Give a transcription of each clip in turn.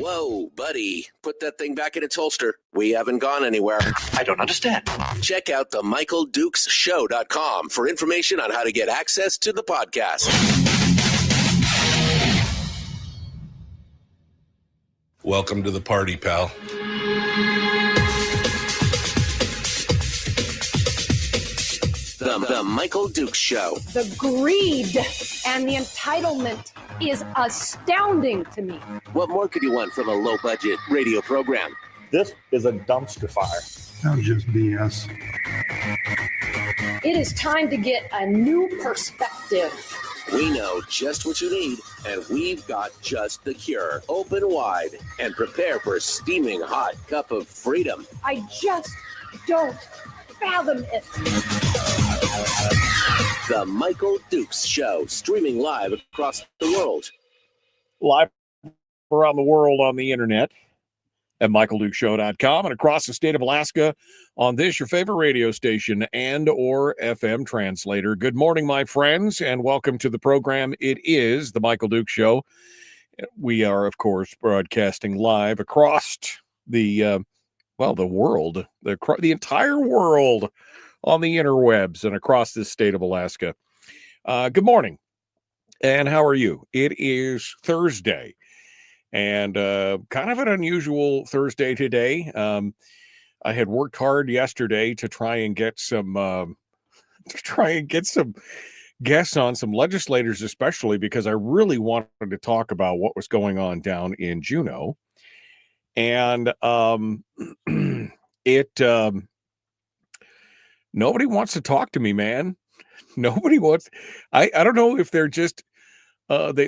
Whoa, buddy, put that thing back in its holster. We haven't gone anywhere. I don't understand. Check out the MichaelDukesShow.com for information on how to get access to the podcast. Welcome to the party, pal. The Michael Dukes Show. The greed and the entitlement is astounding to me. What more could you want from a low-budget radio program? This is a dumpster fire. That's just BS. It is time to get a new perspective. We know just what you need, and we've got just the cure. Open wide and prepare for a steaming hot cup of freedom. I just don't fathom it. The Michael Dukes Show, streaming live across the world. Live around the world on the internet at michaeldukeshow.com and across the state of Alaska on this, your favorite radio station and or FM translator. Good morning, my friends, and welcome to the program. It is the Michael Dukes Show. We are, of course, broadcasting live across the world, the entire world on the interwebs and across this state of Alaska. Good morning, and how are you? It is Thursday, and kind of an unusual Thursday today. I had worked hard yesterday to try and get some guests on, some legislators especially, because I really wanted to talk about what was going on down in Juneau. And nobody wants to talk to me, man. Nobody wants. I don't know if they're just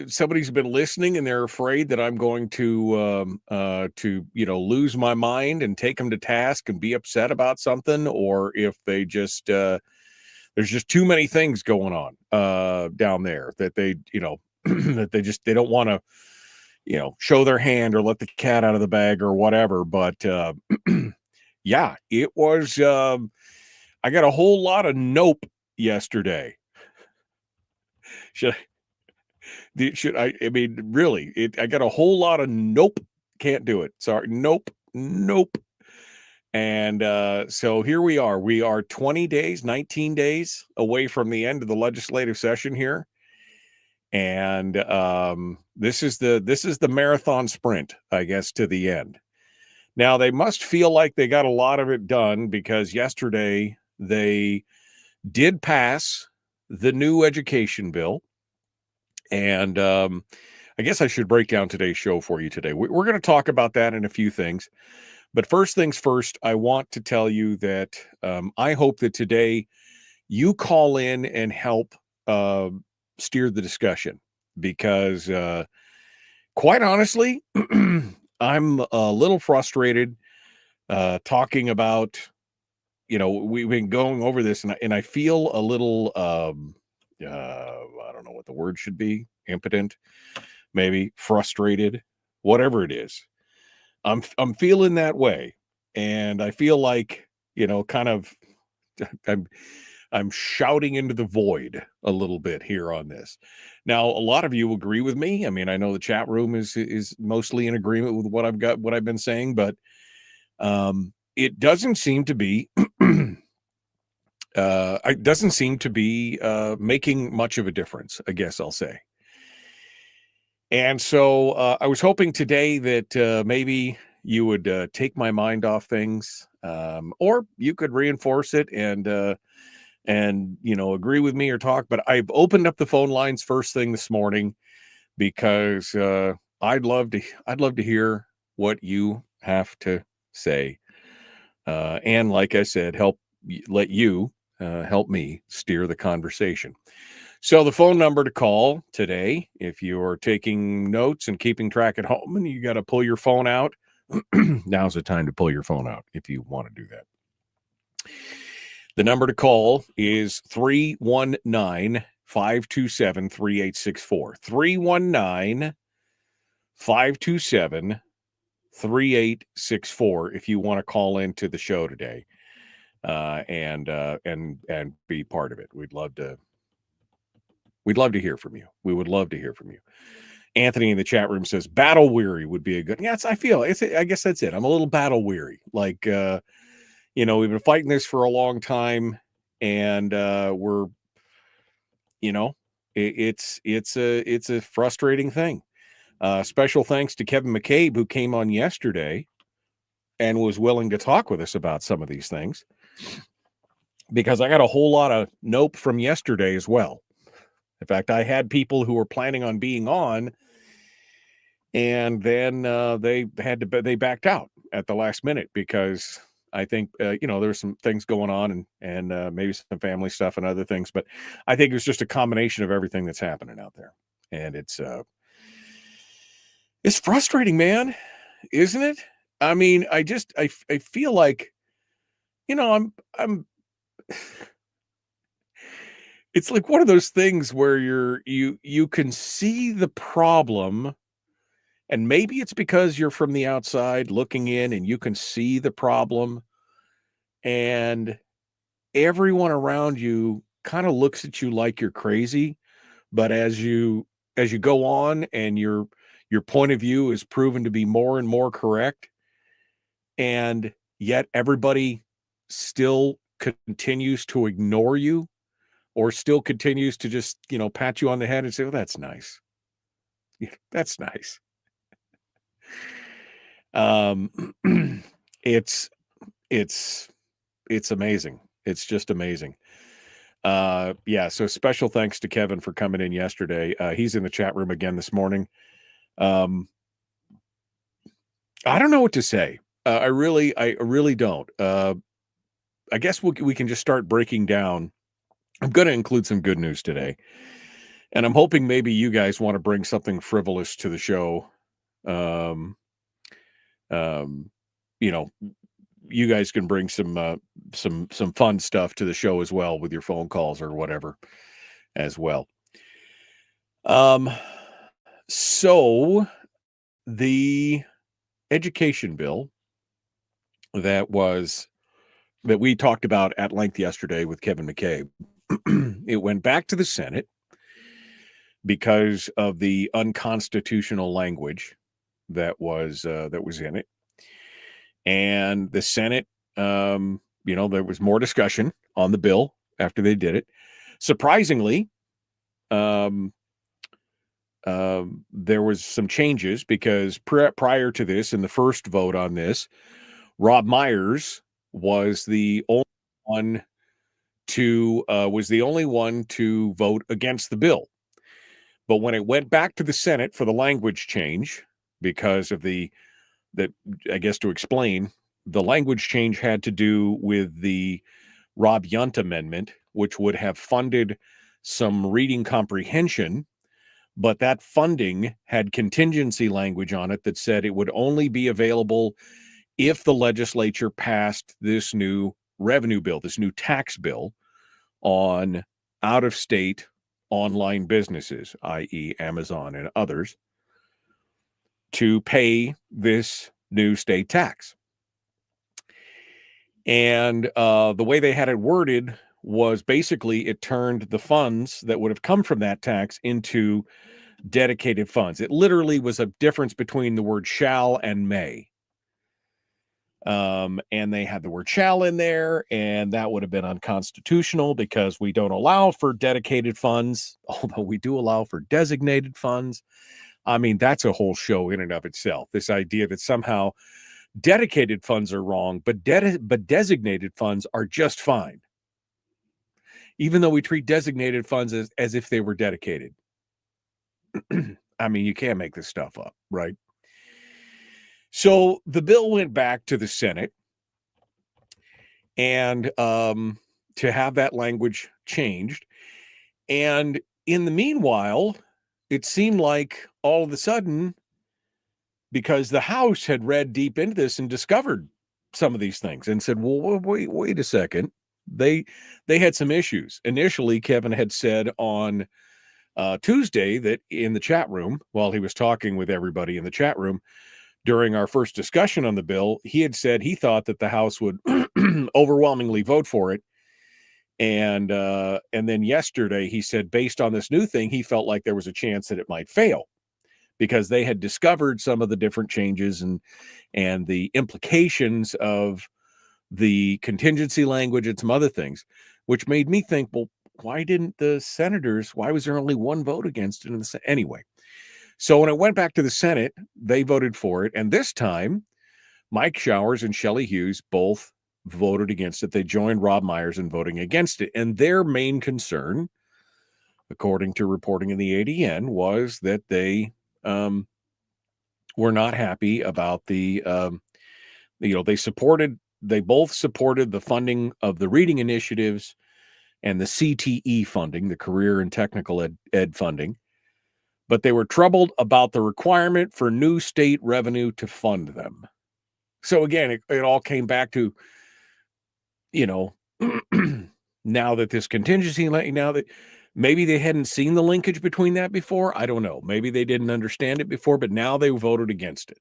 somebody's been listening and they're afraid that I'm going to lose my mind and take them to task and be upset about something, or if they just there's just too many things going on down there that they that they don't want to show their hand or let the cat out of the bag or whatever. But Yeah, it was. I got a whole lot of nope yesterday. Should should I mean, really, I got a whole lot of nope. Can't do it. Sorry, nope, nope. And so here we are. We are 20 days, 19 days away from the end of the legislative session here. And this is the marathon sprint, I guess, to the end. Now they must feel like they got a lot of it done because yesterday they did pass the new education bill. And I guess I should break down today's show for you today. We're going to talk about that and a few things. But first things first, I want to tell you that I hope that today you call in and help steer the discussion because quite honestly, I'm a little frustrated talking about, we've been going over this and I feel a little, I don't know what the word should be, impotent, maybe frustrated, whatever it is. I'm feeling that way. And I feel like, kind of I'm shouting into the void a little bit here on this. Now, a lot of you agree with me. I mean, I know the chat room is mostly in agreement with what I've been saying, but it doesn't seem to be it doesn't seem to be making much of a difference, I guess I'll say. And so I was hoping today that maybe you would take my mind off things, or you could reinforce it and agree with me or talk. But I've opened up the phone lines first thing this morning because I'd love to hear what you have to say, and like I said, let you help me steer the conversation. So the phone number to call today, if you're taking notes and keeping track at home and you got to pull your phone out, now's the time to pull your phone out if you want to do that. The number to call is 319-527-3864. 319-527-3864 if you want to call into the show today and be part of it. We'd love to hear from you. We would love to hear from you. Anthony in the chat room says battle weary would be a good. Yeah, I guess that's it. I'm a little battle weary. Like, we've been fighting this for a long time and we're, it's a frustrating thing. Special thanks to Kevin McCabe, who came on yesterday and was willing to talk with us about some of these things, because I got a whole lot of nope from yesterday as well. In fact, I had people who were planning on being on, and then they backed out at the last minute because I think there's some things going on and maybe some family stuff and other things, but I think it was just a combination of everything that's happening out there, and it's frustrating, man, isn't it? I mean, I feel like, I'm it's like one of those things where you can see the problem, and maybe it's because you're from the outside looking in and you can see the problem, and everyone around you kind of looks at you like you're crazy. But as you go on and your point of view is proven to be more and more correct, and yet everybody still continues to ignore you or still continues to just, pat you on the head and say, well, that's nice. Yeah, that's nice. It's amazing. It's just amazing. So special thanks to Kevin for coming in yesterday. He's in the chat room again this morning. I don't know what to say. I really don't. I guess we can just start breaking down. I'm going to include some good news today, and I'm hoping maybe you guys want to bring something frivolous to the show. You guys can bring some fun stuff to the show as well with your phone calls or whatever as well. So the education bill that we talked about at length yesterday with Kevin McKay. It went back to the Senate because of the unconstitutional language that was in it, and the Senate, there was more discussion on the bill after they did it. Surprisingly, there was some changes because prior to this, in the first vote on this, Rob Myers was the only one to vote against the bill. But when it went back to the Senate for the language change, because of to explain, the language change had to do with the Rob Yunt amendment, which would have funded some reading comprehension, but that funding had contingency language on it that said it would only be available if the legislature passed this new revenue bill, this new tax bill on out-of-state online businesses, i.e. Amazon and others, to pay this new state tax. And the way they had it worded was basically it turned the funds that would have come from that tax into dedicated funds. It literally was a difference between the word shall and may. And they had the word shall in there, and that would have been unconstitutional because we don't allow for dedicated funds, although we do allow for designated funds. I mean, that's a whole show in and of itself. This idea that somehow dedicated funds are wrong, but designated funds are just fine. Even though we treat designated funds as if they were dedicated. I mean, you can't make this stuff up, right? So the bill went back to the Senate, and to have that language changed. And in the meanwhile, it seemed like all of a sudden, because the House had read deep into this and discovered some of these things and said, well, wait a second. They had some issues. Initially, Kevin had said on Tuesday that in the chat room, while he was talking with everybody in the chat room, during our first discussion on the bill, he had said he thought that the House would overwhelmingly vote for it. And then yesterday he said, based on this new thing, he felt like there was a chance that it might fail because they had discovered some of the different changes and the implications of the contingency language and some other things, which made me think, well, why was there only one vote against it in the Senate? Anyway. So when it went back to the Senate, they voted for it. And this time, Mike Showers and Shelley Hughes both voted against it. They joined Rob Myers in voting against it. And their main concern, according to reporting in the ADN, was that they were not happy about they both supported the funding of the reading initiatives and the CTE funding, the career and technical ed funding. But they were troubled about the requirement for new state revenue to fund them. So again, it all came back to, now that this contingency, now that maybe they hadn't seen the linkage between that before. I don't know. Maybe they didn't understand it before, but now they voted against it.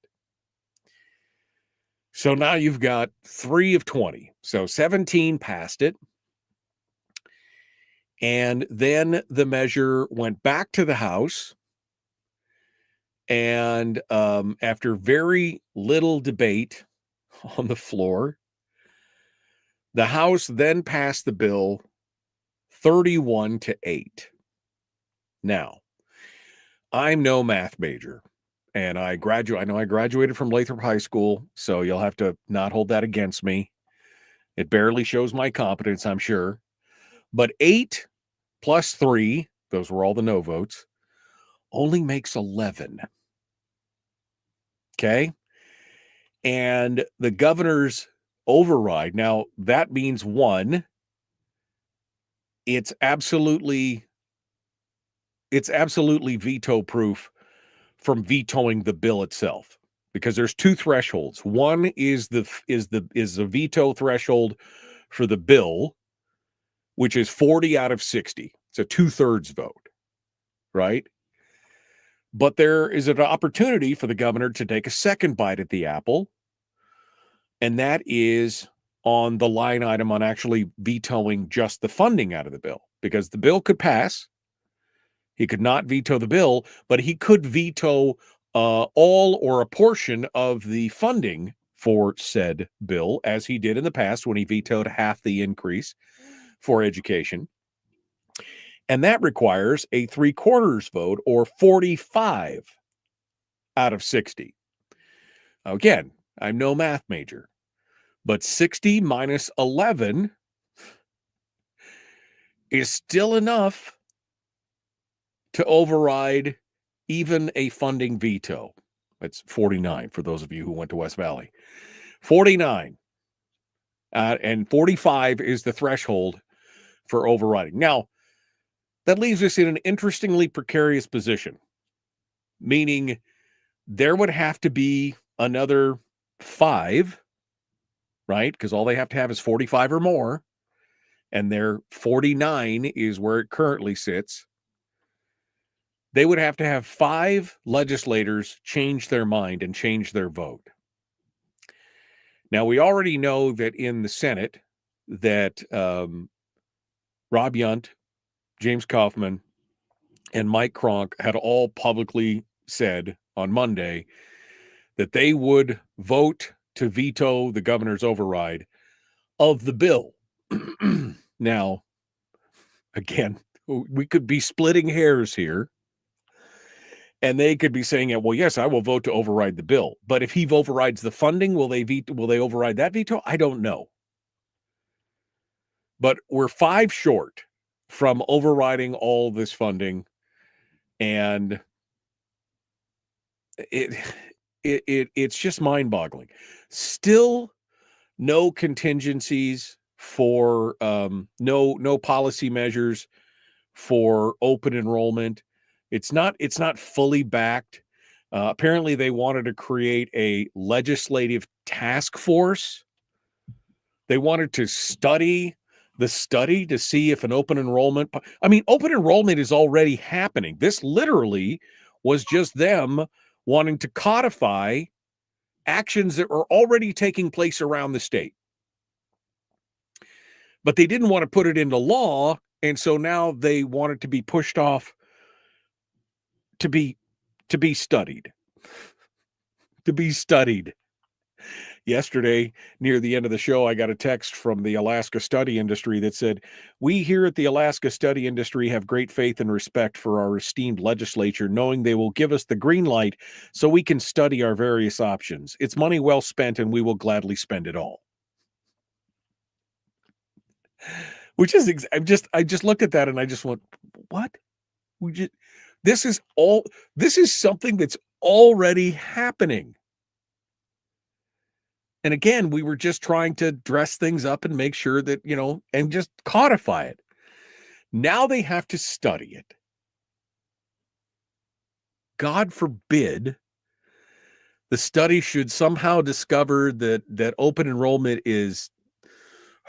So now you've got 3 of 20. So 17 passed it. And then the measure went back to the House. And after very little debate on the floor, the House then passed the bill 31-8. Now, I'm no math major, and I know I graduated from Lathrop High School, so you'll have to not hold that against me. It barely shows my competence, I'm sure. But 8 plus 3, those were all the no votes, only makes 11. Okay? And the governor's override, now that means one, it's absolutely veto proof from vetoing the bill itself, because there's 2 thresholds. One is the veto threshold for the bill, which is 40 out of 60. It's a 2/3 vote, right? But there is an opportunity for the governor to take a second bite at the apple And that is on the line item on actually vetoing just the funding out of the bill, because the bill could pass. He could not veto the bill, but he could veto all or a portion of the funding for said bill, as he did in the past when he vetoed half the increase for education. And that requires a 3/4 vote, or 45 out of 60. Again, I'm no math major, but 60 minus 11 is still enough to override even a funding veto. It's 49 for those of you who went to West Valley. 49. And 45 is the threshold for overriding. Now, that leaves us in an interestingly precarious position, meaning there would have to be another 5, right? Because all they have to have is 45 or more, and their 49 is where it currently sits. They would have to have 5 legislators change their mind and change their vote. Now, we already know that in the Senate that Rob Yunt, James Kaufman, and Mike Kronk had all publicly said on Monday that they would vote to veto the governor's override of the bill. Now, again, we could be splitting hairs here, and they could be saying, well, yes, I will vote to override the bill. But if he overrides the funding, will they override that veto? I don't know. But we're 5 short from overriding all this funding, and it's just mind-boggling. Still no contingencies for no policy measures for open enrollment. It's not fully backed. Apparently they wanted to create a legislative task force. They wanted to study the study to see if an open enrollment, open enrollment is already happening. This literally was just them wanting to codify actions that were already taking place around the state. But they didn't want to put it into law, and so now they want it to be pushed off to be studied. To be studied. Yesterday, near the end of the show, I got a text from the Alaska study industry that said, "We here at the Alaska study industry have great faith and respect for our esteemed legislature, knowing they will give us the green light so we can study our various options. It's money well spent, and we will gladly spend it all." Which is, I just looked at that and I just went, what? This is something that's already happening. And again, we were just trying to dress things up and make sure that, and just codify it. Now they have to study it. God forbid the study should somehow discover that open enrollment is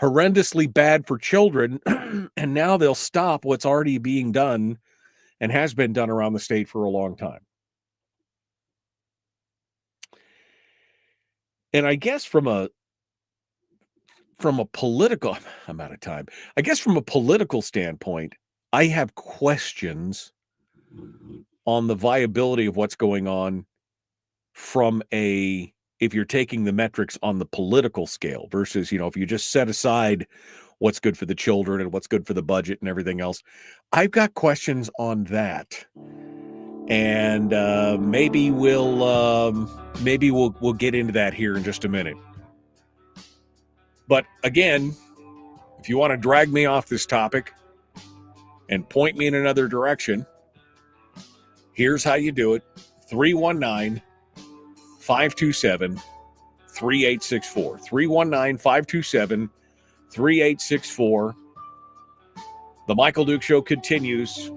horrendously bad for children, and now they'll stop what's already being done and has been done around the state for a long time. And I guess from a political, I'm out of time. I guess from a political standpoint, I have questions on the viability of what's going on if you're taking the metrics on the political scale versus, if you just set aside what's good for the children and what's good for the budget and everything else. I've got questions on that. And maybe we'll get into that here in just a minute. But again, if you want to drag me off this topic and point me in another direction, here's how you do it. 319-527-3864. 319-527-3864. The Michael Duke Show continues.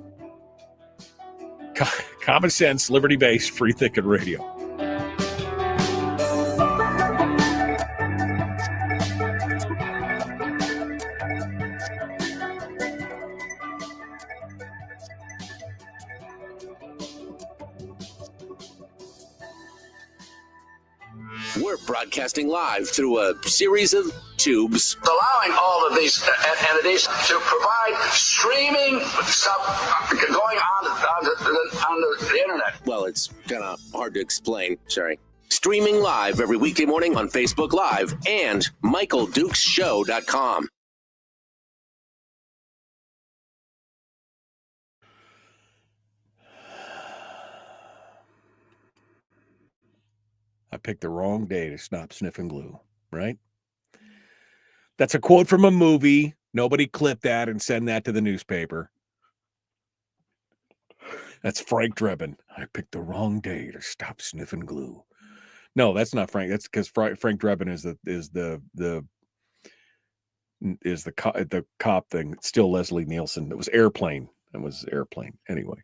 Common sense, liberty-based, free-thinking radio. We're broadcasting live through a series of tubes. Allowing all of these entities to provide streaming stuff going on the internet. Well, it's kind of hard to explain. Sorry. Streaming live every weekday morning on Facebook Live and MichaelDukesShow.com. I picked the wrong day to stop sniffing glue, right? That's a quote from a movie. Nobody clip that and send that to the newspaper. That's Frank Drebin. I picked the wrong day to stop sniffing glue. No, that's not Frank. That's because Frank Drebin is the cop thing. It's still Leslie Nielsen. It was Airplane. It was Airplane. Anyway.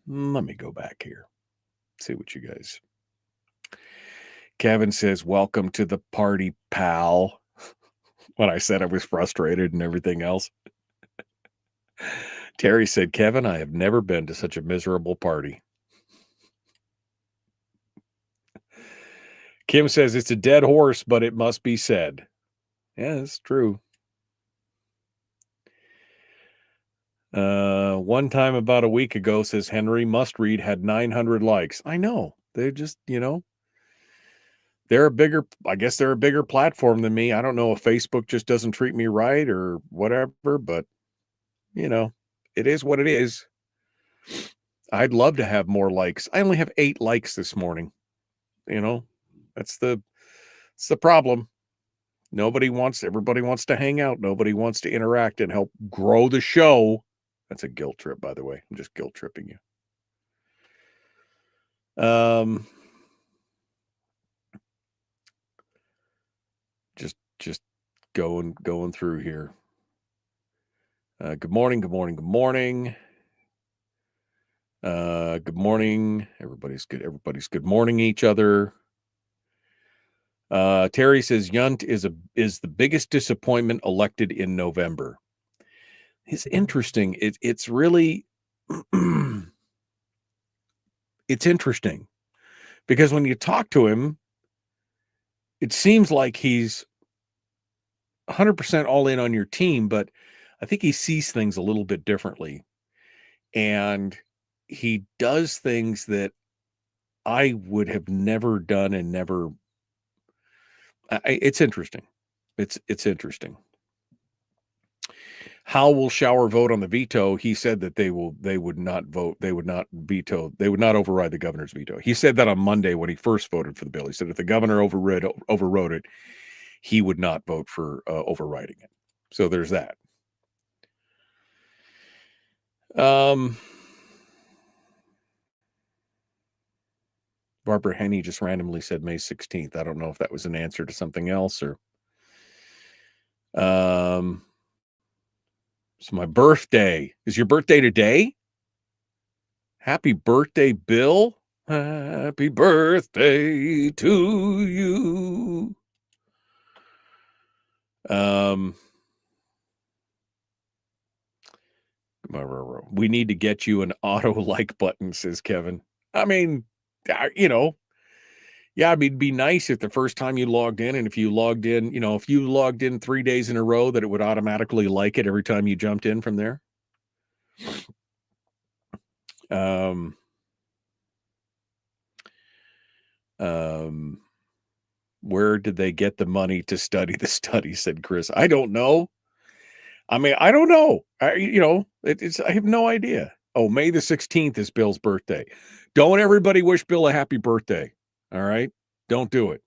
Let me go back here. See what you guys. Kevin says, "Welcome to the party, pal." When I said I was frustrated and everything else. Terry said, "Kevin, I have never been to such a miserable party." Kim says, "It's a dead horse, but it must be said." Yeah, it's true. One time about a week ago, says Henry, Must Read had 900 likes. I know. They just, they're a bigger platform than me. I don't know if Facebook just doesn't treat me right or whatever, but it is what it is. I'd love to have more likes. I only have 8 likes this morning. That's the problem. Everybody wants to hang out. Nobody wants to interact and help grow the show. That's a guilt trip, by the way. I'm just guilt tripping you. Just going through here. Good morning. Good morning. Everybody's good morning each other. Terry says Yunt is the biggest disappointment elected in November. It's interesting. It's really it's interesting because when you talk to him, it seems like he's 100% all in on your team, but I think he sees things a little bit differently. And he does things that I would have never done and never. It's interesting. It's interesting. How will Shower vote on the veto? He said that they would not vote. They would not veto. They would not override the governor's veto. He said that on Monday when he first voted for the bill. He said if the governor overrode it, he would not vote for overriding it. So there's that. Barbara Henney just randomly said May 16th. I don't know if that was an answer to something else or. It's my birthday. Is your birthday today? Happy birthday, Bill. Happy birthday to you. We need to get you an auto like button, says Kevin. I mean, yeah, it'd be nice if the first time you logged in, and if you logged in 3 days in a row, that it would automatically like it every time you jumped in from there. Where did they get the money to study the study, said Chris. I don't know. I mean, I don't know. I have no idea. Oh, May the 16th is Bill's birthday. Don't everybody wish Bill a happy birthday. All right. Don't do it.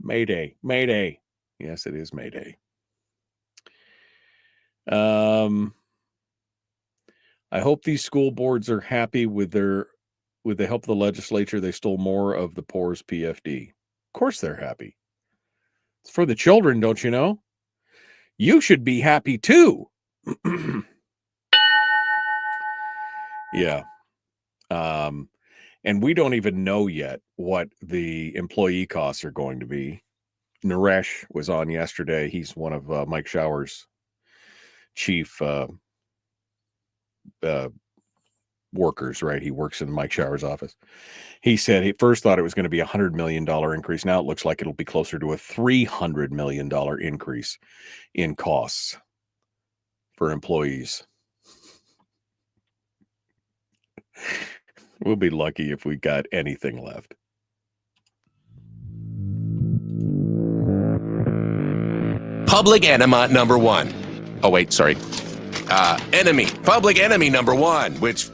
May Day. Yes, it is May Day. I hope these school boards are happy with the help of the legislature. They stole more of the poor's PFD. Of course they're happy. It's for the children, don't you know? You should be happy too. Yeah. And we don't even know yet what the employee costs are going to be. Naresh was on yesterday. He's one of Mike Shower's chief workers, right? He works in Mike Shower's office. He said he first thought it was going to be $100 million increase. Now it looks like it'll be closer to a $300 million increase in costs for employees. We'll be lucky if we got anything left. Public enema number one. Oh, wait, sorry. Public enemy number one, which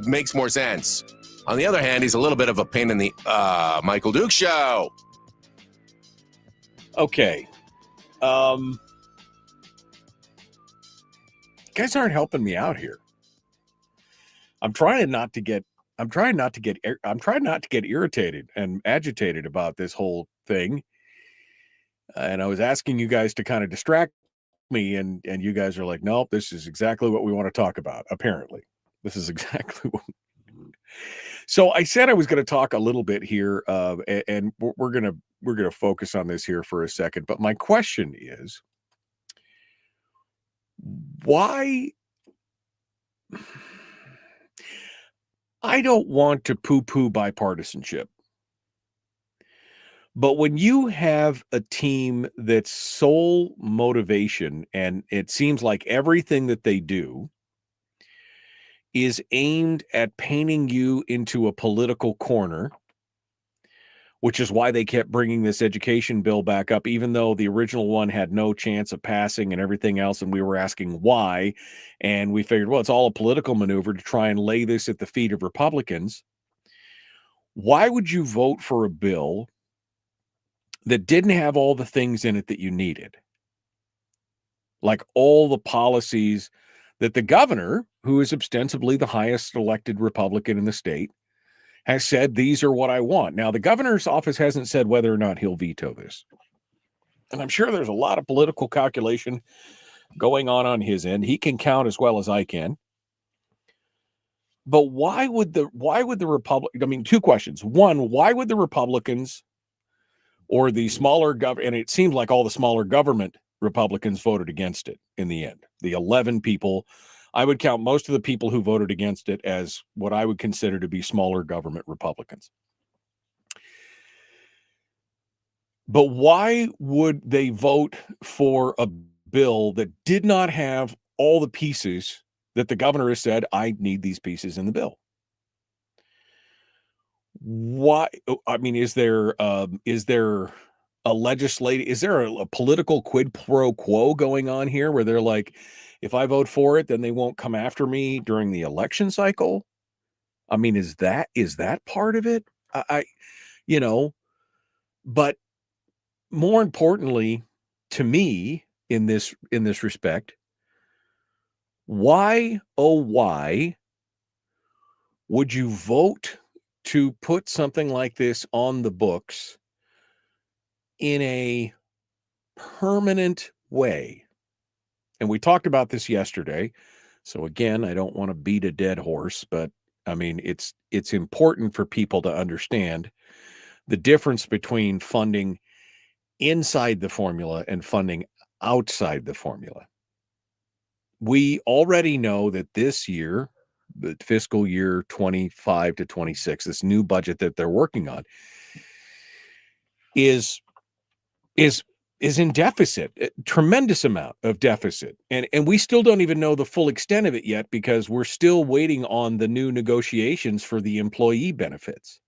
makes more sense. On the other hand, he's a little bit of a pain in the Michael Duke show. Okay. Guys aren't helping me out here. I'm trying not to get irritated and agitated about this whole thing. And I was asking you guys to kind of distract me, and you guys are like, nope, this is exactly what we want to talk about. Apparently, this is exactly what. So I said I was going to talk a little bit here, and we're gonna focus on this here for a second. But my question is, why? I don't want to poo-poo bipartisanship. But when you have a team that's sole motivation, and it seems like everything that they do is aimed at painting you into a political corner, which is why they kept bringing this education bill back up, even though the original one had no chance of passing and everything else. And we were asking why. And we figured, well, it's all a political maneuver to try and lay this at the feet of Republicans. Why would you vote for a bill that didn't have all the things in it that you needed? Like all the policies that the governor, who is ostensibly the highest elected Republican in the state, has said, these are what I want. Now, the governor's office hasn't said whether or not he'll veto this. And I'm sure there's a lot of political calculation going on his end. He can count as well as I can. But why would the Republic? I mean, two questions. One, why would the Republicans or the smaller government, and it seems like all the smaller government Republicans voted against it in the end. The 11 people, I would count most of the people who voted against it as what I would consider to be smaller government Republicans. But why would they vote for a bill that did not have all the pieces that the governor has said, I need these pieces in the bill? Why? I mean, is there a political quid pro quo going on here where they're like, if I vote for it, then they won't come after me during the election cycle? I mean, is that part of it? But more importantly to me in this respect, why would you vote to put something like this on the books in a permanent way? And we talked about this yesterday. So again, I don't want to beat a dead horse, but I mean, it's important for people to understand the difference between funding inside the formula and funding outside the formula. We already know that this year, the fiscal year 25 to 26, this new budget that they're working on is in deficit, a tremendous amount of deficit. And we still don't even know the full extent of it yet because we're still waiting on the new negotiations for the employee benefits,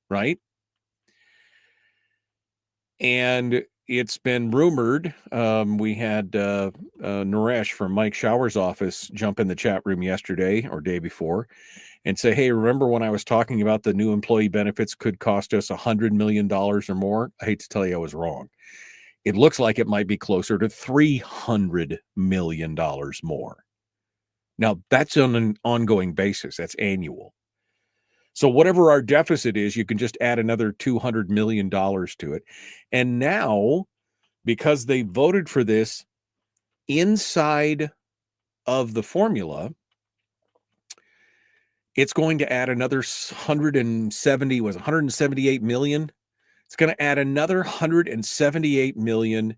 right? And it's been rumored. We had Naresh from Mike Shower's office jump in the chat room yesterday or day before and say, hey, remember when I was talking about the new employee benefits could cost us $100 million or more? I hate to tell you I was wrong. It looks like it might be closer to $300 million more. Now, that's on an ongoing basis. That's annual. So whatever our deficit is, you can just add another $200 million to it. And now, because they voted for this inside of the formula, it's going to add another 178 million. It's going to add another 178 million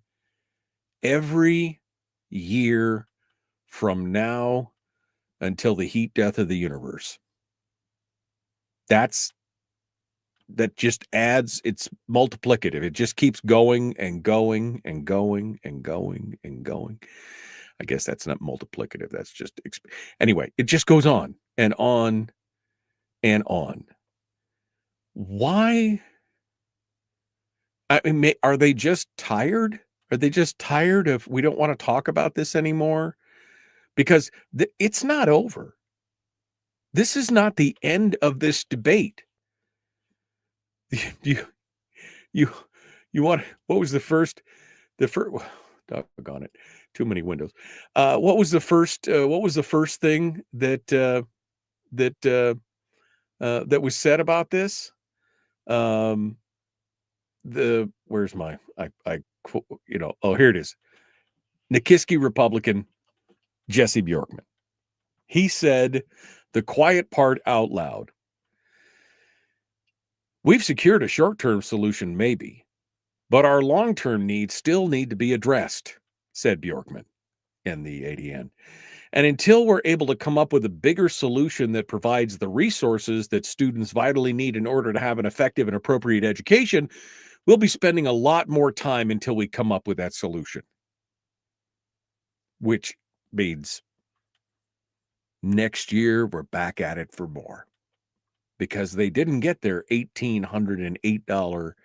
every year from now until the heat death of the universe. That just adds, it's multiplicative. It just keeps going and going and going and going and going. I guess that's not multiplicative. That's just, anyway, it just goes on and on and on. Why? I mean, are they just tired? Are they just tired of, we don't want to talk about this anymore? Because it's not over. This is not the end of this debate. You want, what was the first, doggone it, too many windows. What was the first thing that was said about this? Where's my, here it is. Nikiski Republican Jesse Bjorkman. He said the quiet part out loud. We've secured a short-term solution, maybe, but our long-term needs still need to be addressed, said Bjorkman in the ADN. And until we're able to come up with a bigger solution that provides the resources that students vitally need in order to have an effective and appropriate education, we'll be spending a lot more time until we come up with that solution. Which means next year we're back at it for more. Because they didn't get their $1,808 or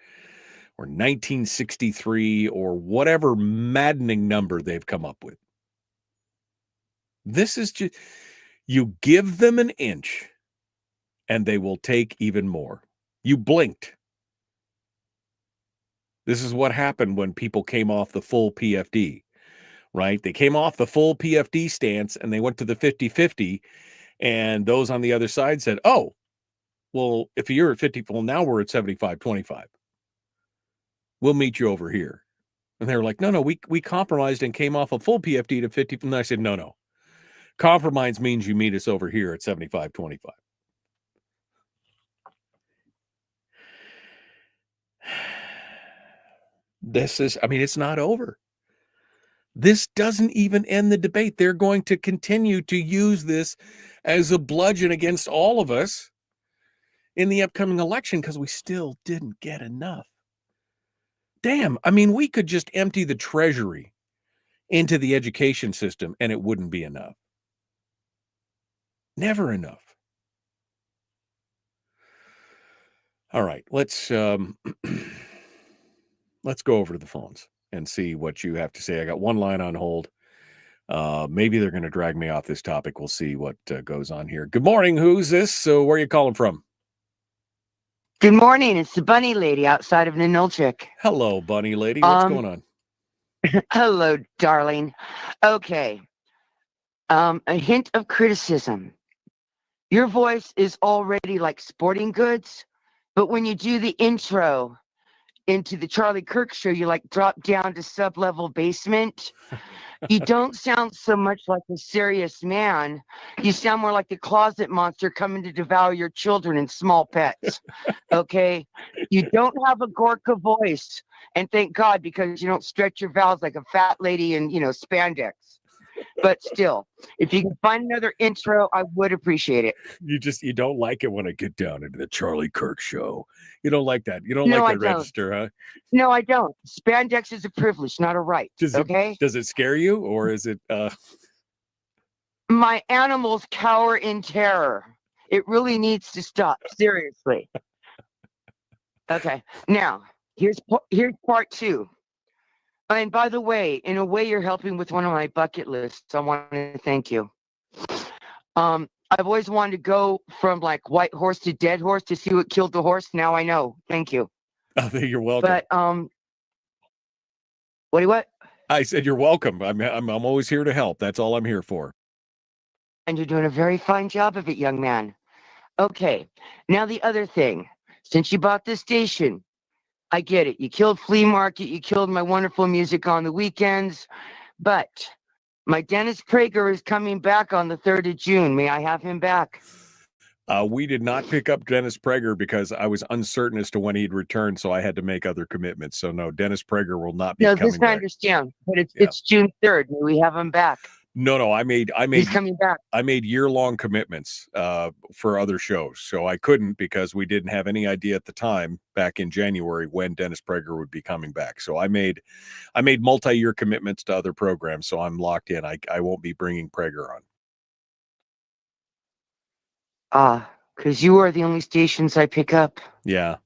1963 or whatever maddening number they've come up with. This is just, you give them an inch and they will take even more. You blinked. This is what happened when people came off the full PFD, right? They came off the full PFD stance and they went to the 50-50, and those on the other side said, oh, well, if you're at 50, well, now we're at 75-25. We'll meet you over here. And they were like, no, we compromised and came off a full PFD to 50. And I said, no. Compromise means you meet us over here at 75-25. It's not over. This doesn't even end the debate. They're going to continue to use this as a bludgeon against all of us in the upcoming election because we still didn't get enough. Damn, we could just empty the treasury into the education system and it wouldn't be enough. Never enough. All right, let's go over to the phones and see what you have to say. I got one line on hold. Maybe they're going to drag me off this topic. We'll see what goes on here. Good morning. Who's this? So where are you calling from? Good morning. It's the bunny lady outside of Ninilchik. Hello, bunny lady. What's going on? Hello, darling. Okay. A hint of criticism. Your voice is already like sporting goods, but when you do the intro into the Charlie Kirk show, you like drop down to sub-level basement. You don't sound so much like a serious man. You sound more like the closet monster coming to devour your children and small pets. Okay? You don't have a Gorka voice. And thank God, because you don't stretch your vowels like a fat lady in, spandex. But still, if you can find another intro, I would appreciate it. You don't like it when I get down into the Charlie Kirk show. You don't like that. You don't like the register, huh? No, I don't. Spandex is a privilege, not a right. Does it scare you, or is it My animals cower in terror. It really needs to stop. Seriously. Okay. Now, here's part two. And by the way, in a way, you're helping with one of my bucket lists. I want to thank you. I've always wanted to go from like white horse to dead horse to see what killed the horse. Now I know. Thank you. Oh, you're welcome. But what? I said you're welcome. I'm always here to help. That's all I'm here for. And you're doing a very fine job of it, young man. Okay. Now the other thing. Since you bought this station, I get it. You killed Flea Market. You killed my wonderful music on the weekends. But my Dennis Prager is coming back on the 3rd of June. May I have him back? We did not pick up Dennis Prager because I was uncertain as to when he'd return, so I had to make other commitments. So no, Dennis Prager will not be coming back. I understand. But it's June 3rd. May we have him back? No, I made He's coming back. I made year-long commitments for other shows, so I couldn't because we didn't have any idea at the time back in January when Dennis Prager would be coming back. So I made multi-year commitments to other programs, so I'm locked in. I won't be bringing Prager on. Because you are the only stations I pick up. Yeah.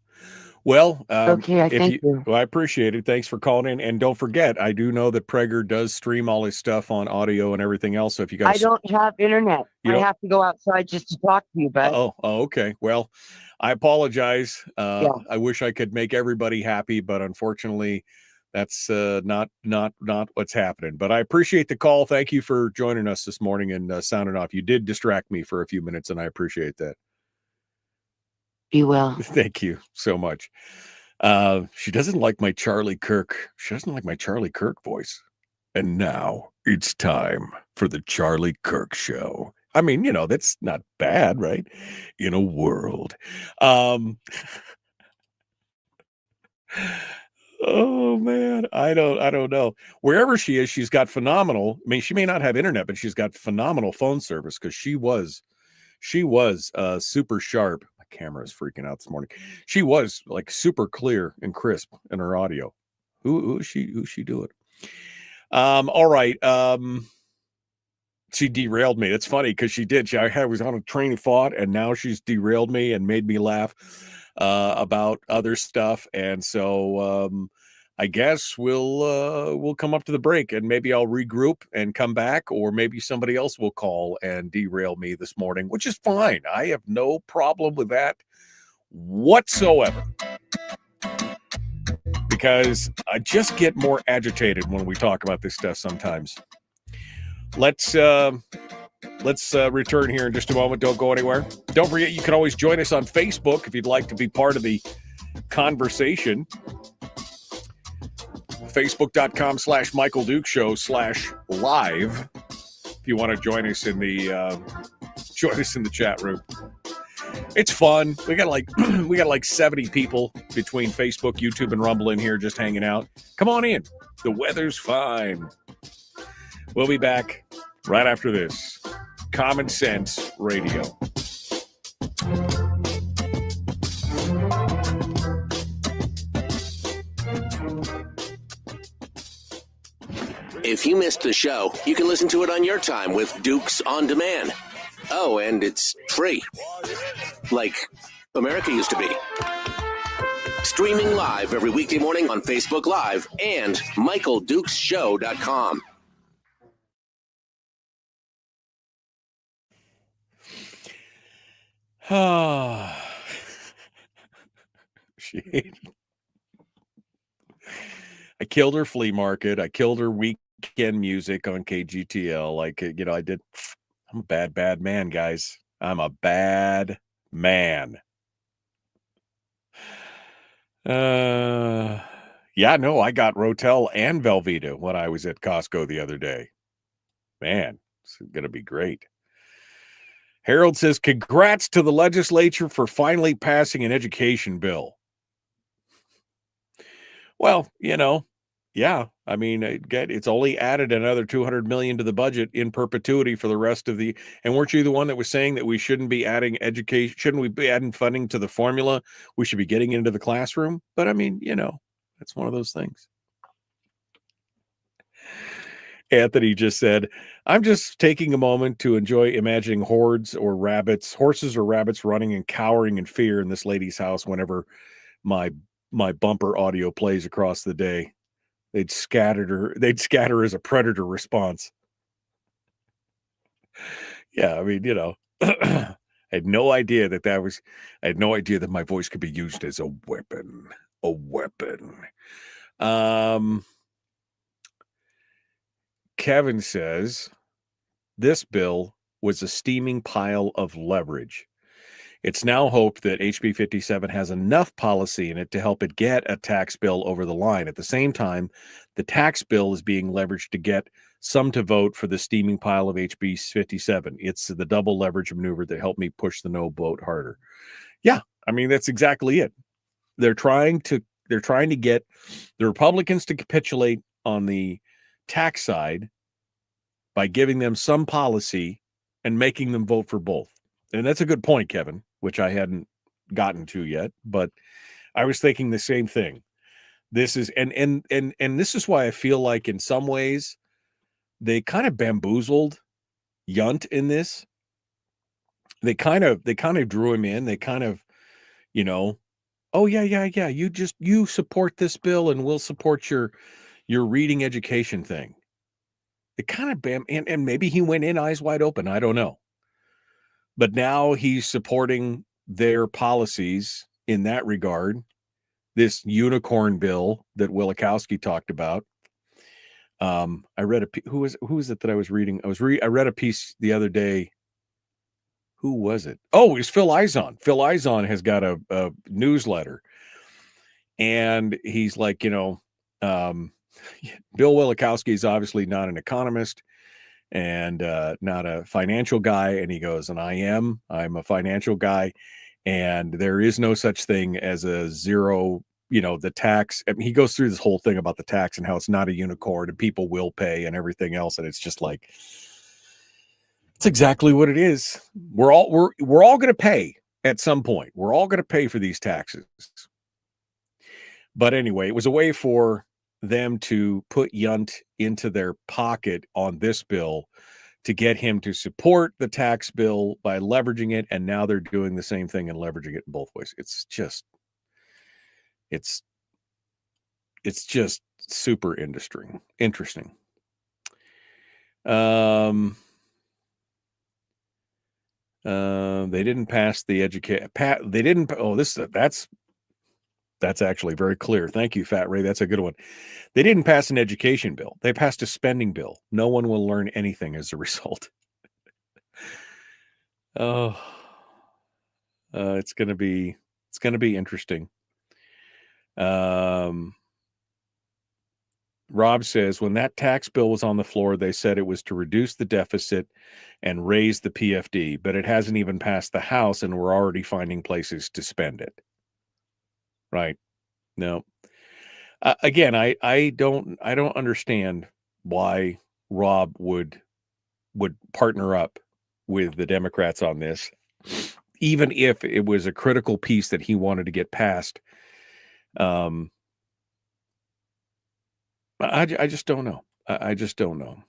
Well, Okay, I thank you. Well, I appreciate it. Thanks for calling in. And don't forget, I do know that Prager does stream all his stuff on audio and everything else. So if you guys, I don't have internet. I have to go outside just to talk to you, bud. Oh, okay. Well, I apologize. Yeah. I wish I could make everybody happy, but unfortunately, that's not what's happening. But I appreciate the call. Thank you for joining us this morning and sounding off. You did distract me for a few minutes, and I appreciate that. Be well. Thank you so much. She doesn't like my Charlie Kirk. She doesn't like my Charlie Kirk voice. And now it's time for the Charlie Kirk Show. I mean, that's not bad, right? In a world. Oh man, I don't know. Wherever she is, she's got phenomenal. I mean, she may not have internet, but she's got phenomenal phone service because she was super sharp. Camera is freaking out this morning. She was like super clear and crisp in her audio. Who's she doing? All right. She derailed me. It's funny because she did. I was on a train of thought, and now she's derailed me and made me laugh about other stuff. And so I guess we'll come up to the break, and maybe I'll regroup and come back, or maybe somebody else will call and derail me this morning, which is fine. I have no problem with that whatsoever, because I just get more agitated when we talk about this stuff sometimes. Let's return here in just a moment. Don't go anywhere. Don't forget, you can always join us on Facebook if you'd like to be part of the conversation. Facebook.com/Michael Duke Show /live. If you want to join us in the chat room. It's fun. We got like 70 people between Facebook, YouTube, and Rumble in here just hanging out. Come on in. The weather's fine. We'll be back right after this. Common Sense Radio. If you missed the show, you can listen to it on your time with Dukes On Demand. Oh, and it's free. Like America used to be. Streaming live every weekday morning on Facebook Live and MichaelDukesShow.com. I killed her flea market. I killed her weekend music on KGTL. Like, I did. I'm a bad man, guys. I'm a bad man. Yeah, no, I got Rotel and Velveeta when I was at Costco the other day. Man, it's going to be great. Harold says, congrats to the legislature for finally passing an education bill. Well, yeah. I mean, it's only added another $200 million to the budget in perpetuity for the rest of the. And weren't you the one that was saying that we shouldn't be adding education? Shouldn't we be adding funding to the formula? We should be getting into the classroom. But I mean, that's one of those things. Anthony just said, I'm just taking a moment to enjoy imagining horses or rabbits running and cowering in fear in this lady's house whenever my bumper audio plays across the day. They'd scatter as a predator response. Yeah, I mean, I had no idea that my voice could be used as a weapon. Kevin says, this bill was a steaming pile of leverage. It's now hoped that HB 57 has enough policy in it to help it get a tax bill over the line. At the same time, the tax bill is being leveraged to get some to vote for the steaming pile of HB 57. It's the double leverage maneuver that helped me push the no vote harder. Yeah, I mean, that's exactly it. They're trying to get the Republicans to capitulate on the tax side by giving them some policy and making them vote for both. And that's a good point, Kevin, which I hadn't gotten to yet, but I was thinking the same thing. This is and this is why I feel like in some ways they kind of bamboozled Yunt in this. They kind of drew him in. They kind of, oh yeah. You support this bill and we'll support your reading education thing. It kind of and maybe he went in eyes wide open. I don't know. But now he's supporting their policies in that regard. This unicorn bill that Wielechowski talked about. I read who was it that I was reading? I read a piece the other day. Who was it? Oh, it was Phil Izon. Phil Izon has got a newsletter, and he's like, Bill Wielechowski is obviously not an economist and not a financial guy, and he goes, and I'm a financial guy, and there is no such thing as a zero. The tax. I mean, he goes through this whole thing about the tax and how it's not a unicorn and people will pay and everything else, and it's just like. It's exactly what it is. We're all going to pay at some point. We're all going to pay for these taxes. But anyway, it was a way for them to put Yunt into their pocket on this bill to get him to support the tax bill by leveraging it. And now they're doing the same thing and leveraging it in both ways. It's just super interesting. They didn't pass the they didn't. Oh, that's actually very clear. Thank you, Fat Ray. That's a good one. They didn't pass an education bill. They passed a spending bill. No one will learn anything as a result. It's going to be interesting. Rob says, when that tax bill was on the floor, they said it was to reduce the deficit and raise the PFD, but it hasn't even passed the House, and we're already finding places to spend it. Right? No. Again, I don't understand why Rob would partner up with the Democrats on this, even if it was a critical piece that he wanted to get passed. I just don't know. I just don't know.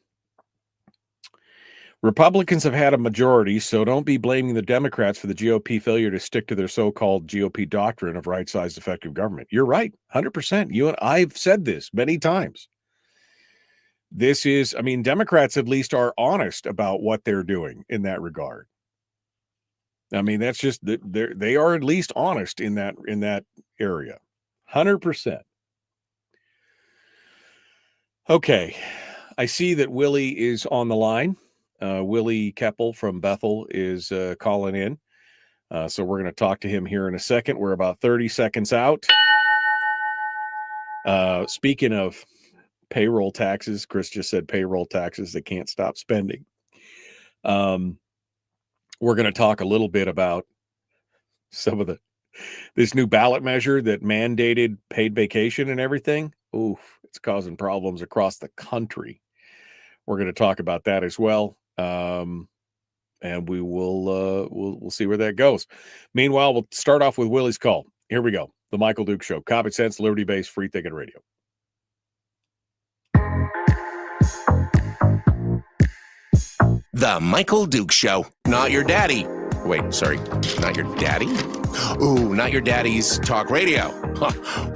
Republicans have had a majority, so don't be blaming the Democrats for the GOP failure to stick to their so-called GOP doctrine of right-sized effective government. You're right, 100%. You and I've said this many times. Democrats at least are honest about what they're doing in that regard. I mean, that's just they are at least honest in that area, 100%. Okay, I see that Willie is on the line. Willie Keppel from Bethel is calling in. So we're going to talk to him here in a second. We're about 30 seconds out. Speaking of payroll taxes, Chris just said payroll taxes. They can't stop spending. We're going to talk a little bit about some of this new ballot measure that mandated paid vacation and everything. Oof, it's causing problems across the country. We're going to talk about that as well. And we will we'll see where that goes. Meanwhile, we'll start off with Willie's call. Here we go. The Michael Duke Show. Common sense, liberty-based, free thinking radio. The Michael Duke Show. Not your daddy. Wait, sorry. Not your daddy? Ooh, not your daddy's talk radio.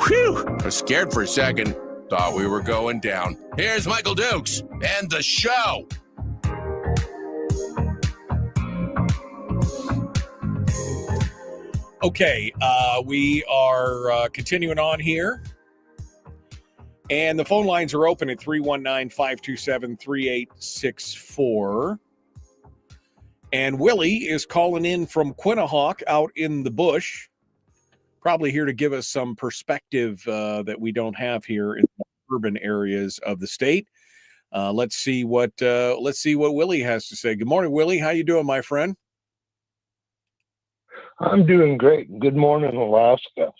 Whew. I was scared for a second. Thought we were going down. Here's Michael Dukes and the show. Okay, we are continuing on here. And the phone lines are open at 319-527-3864. And Willie is calling in from Quinnahock out in the bush. Probably here to give us some perspective that we don't have here in the urban areas of the state. Let's see what Willie has to say. Good morning, Willie. How you doing, my friend? I'm doing great. Good morning, Alaska.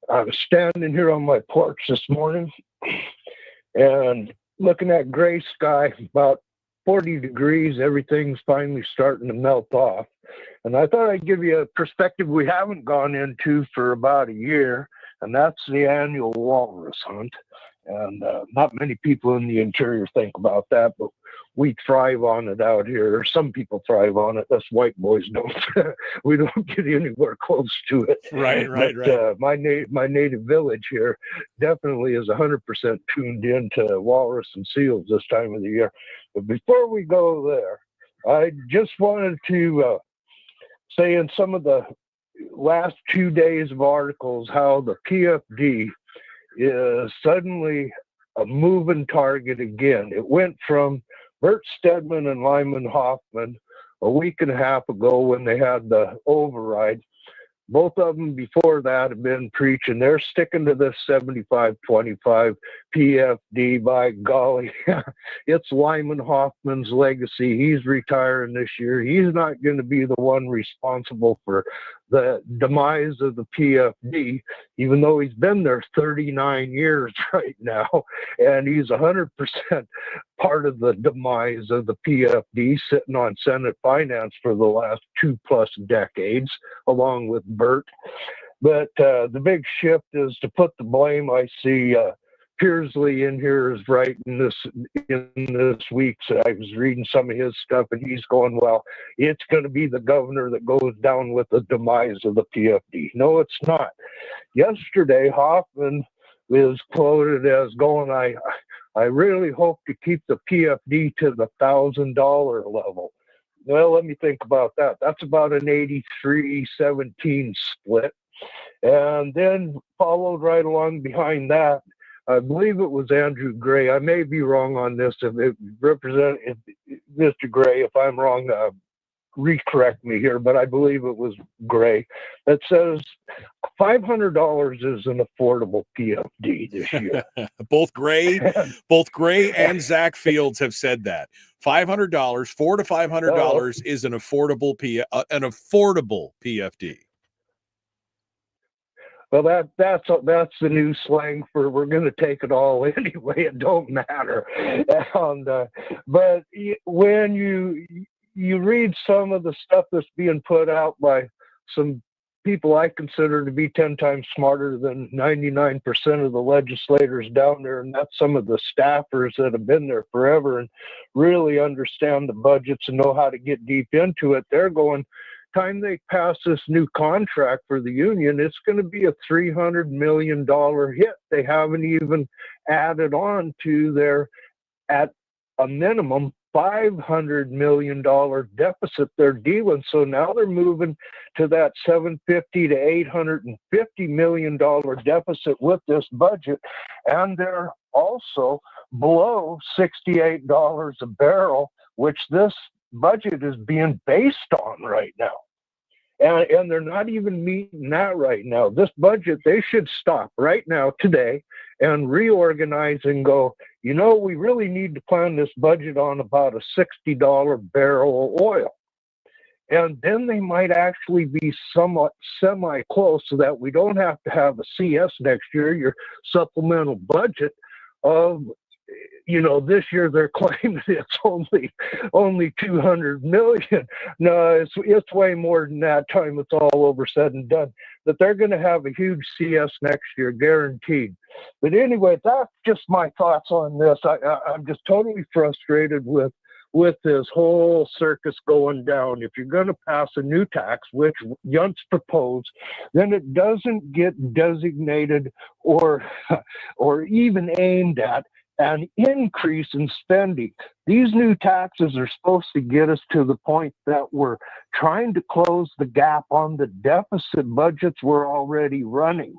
I was standing here on my porch this morning and looking at gray sky about 40 degrees, everything's finally starting to melt off. And I thought I'd give you a perspective we haven't gone into for about a year, and that's the annual walrus hunt. And not many people in the interior think about that, but we thrive on it out here. Some people thrive on it. Us white boys don't. We don't get anywhere close to it. Right. My native village here definitely is 100% tuned into walrus and seals this time of the year. But before we go there, I just wanted to say in some of the last 2 days of articles how the PFD is suddenly a moving target again. It went from Bert Stedman and Lyman Hoffman a week and a half ago when they had the override. Both of them before that have been preaching. They're sticking to this 75-25 PFD. By golly, it's Lyman Hoffman's legacy. He's retiring this year. He's not going to be the one responsible for the demise of the PFD, even though he's been there 39 years right now, and he's 100% part of the demise of the PFD, sitting on Senate Finance for the last 2+ decades, along with Bert. But the big shift is to put the blame. I see Pearsley in here is writing this in this week. So I was reading some of his stuff, and he's going, well, it's going to be the governor that goes down with the demise of the PFD. No, it's not. Yesterday, Hoffman was quoted as going, I really hope to keep the PFD to the $1,000 level. Well, let me think about that. That's about an 83-17 split. And then followed right along behind that, I believe it was Andrew Gray. I may be wrong on this. If Mr. Gray, if I'm wrong, recorrect me here, but I believe it was Gray that says $500 is an affordable PFD this year. both Gray and Zach Fields have said that. $500, $400 to $500 is an affordable PFD. Well, that's the new slang for we're going to take it all anyway. It don't matter. And but when you read some of the stuff that's being put out by some people I consider to be 10 times smarter than 99% of the legislators down there, and that's some of the staffers that have been there forever and really understand the budgets and know how to get deep into it, they're going, time they pass this new contract for the union, it's going to be a $300 million hit. They haven't even added on to their, at a minimum, $500 million deficit they're dealing. So now they're moving to that $750 to $850 million deficit with this budget. And they're also below $68 a barrel, which this budget is being based on right now. And they're not even meeting that right now. This budget, they should stop right now today and reorganize and go, we really need to plan this budget on about a $60 barrel of oil. And then they might actually be somewhat semi-close so that we don't have to have a CS next year, your supplemental budget of, this year they're claiming it's only 200 million. No, it's way more than that time it's all over said and done. But they're going to have a huge CS next year, guaranteed. But anyway, that's just my thoughts on this. I'm just totally frustrated with this whole circus going down. If you're going to pass a new tax, which Yunt's proposed, then it doesn't get designated or even aimed at an increase in spending. These new taxes are supposed to get us to the point that we're trying to close the gap on the deficit budgets we're already running.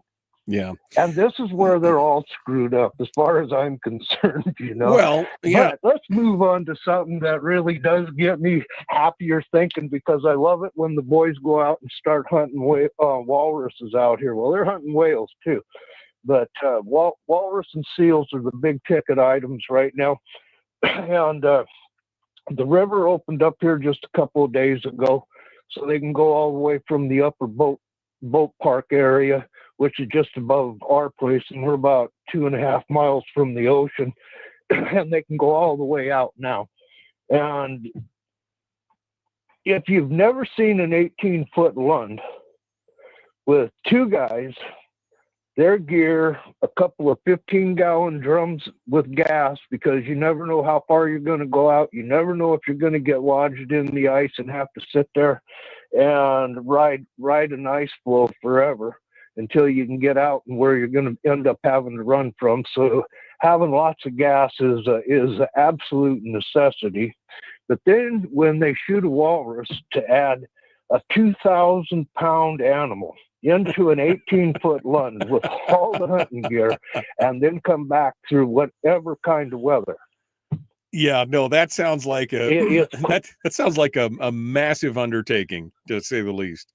Yeah. And this is where they're all screwed up as far as I'm concerned, Well, yeah. But let's move on to something that really does get me happier thinking, because I love it when the boys go out and start hunting walruses out here. Well, they're hunting whales too. But walrus and seals are the big ticket items right now. And the river opened up here just a couple of days ago, so they can go all the way from the upper boat park area, which is just above our place, and we're about 2.5 miles from the ocean, and they can go all the way out now. And if you've never seen an 18-foot Lund with two guys, their gear, a couple of 15-gallon drums with gas, because you never know how far you're going to go out. You never know if you're going to get lodged in the ice and have to sit there and ride an ice floe forever until you can get out and where you're going to end up having to run from. So having lots of gas is an absolute necessity. But then when they shoot a walrus, to add a 2,000-pound animal into an 18-foot Lund with all the hunting gear, and then come back through whatever kind of weather. Yeah, no, that sounds like that sounds like a massive undertaking, to say the least.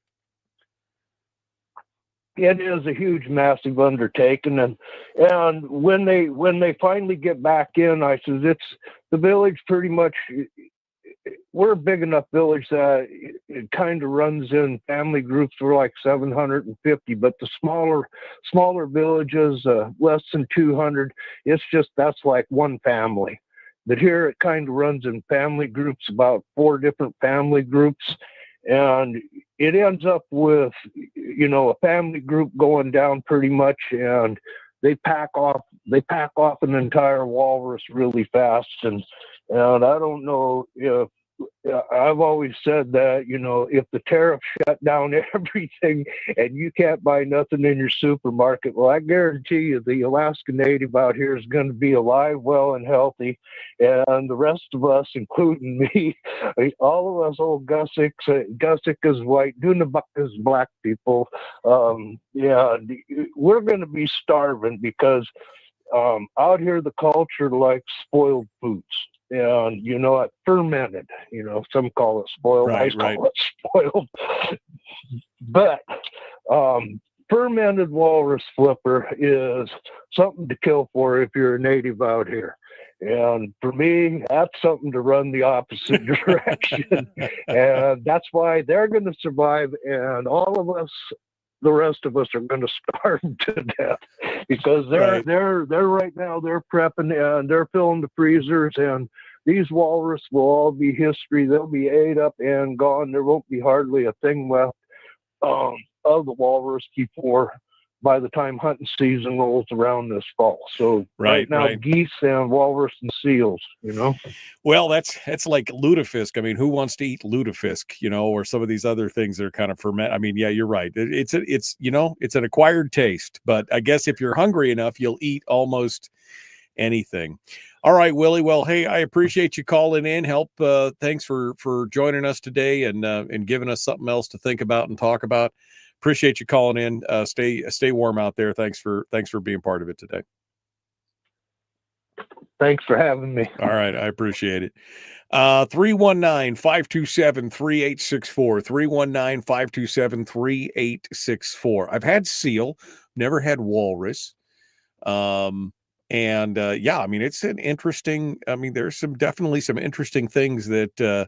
It is a huge, massive undertaking, and when they finally get back in, I says, it's the village pretty much. We're a big enough village that it kind of runs in family groups. We're like 750, but the smaller villages, less than 200, that's like one family. But here it kind of runs in family groups, about 4 different family groups. And it ends up with, a family group going down pretty much, and they pack off an entire walrus really fast. And I don't know if, I've always said that, if the tariff shut down everything and you can't buy nothing in your supermarket, well, I guarantee you the Alaska Native out here is going to be alive, well, and healthy. And the rest of us, including me, all of us old Gusik is white, Nunavut is black people. We're going to be starving because out here the culture likes spoiled foods. And fermented. Some call it spoiled. I call it spoiled. But fermented walrus flipper is something to kill for if you're a native out here. And for me, that's something to run the opposite direction. And that's why they're going to survive, and all of us, the rest of us, are going to starve to death, because they're right now, they're prepping and they're filling the freezers, and these walrus will all be history. They'll be ate up and gone. There won't be hardly a thing left of the walrus by the time hunting season rolls around this fall. So right now, geese and walrus and seals, Well, that's like lutefisk. I mean, who wants to eat lutefisk, or some of these other things that are kind of ferment. I mean, yeah, you're right. It's an acquired taste, but I guess if you're hungry enough, you'll eat almost anything. All right, Willie. Well, hey, I appreciate you calling in. Thanks for joining us today and giving us something else to think about and talk about. Appreciate you calling in. Stay warm out there. Thanks for being part of it today. Thanks for having me. All right, I appreciate it. 319-527-3864. 319-527-3864. I've had seal, never had walrus. I mean, it's an interesting. I mean, there's definitely some interesting things that.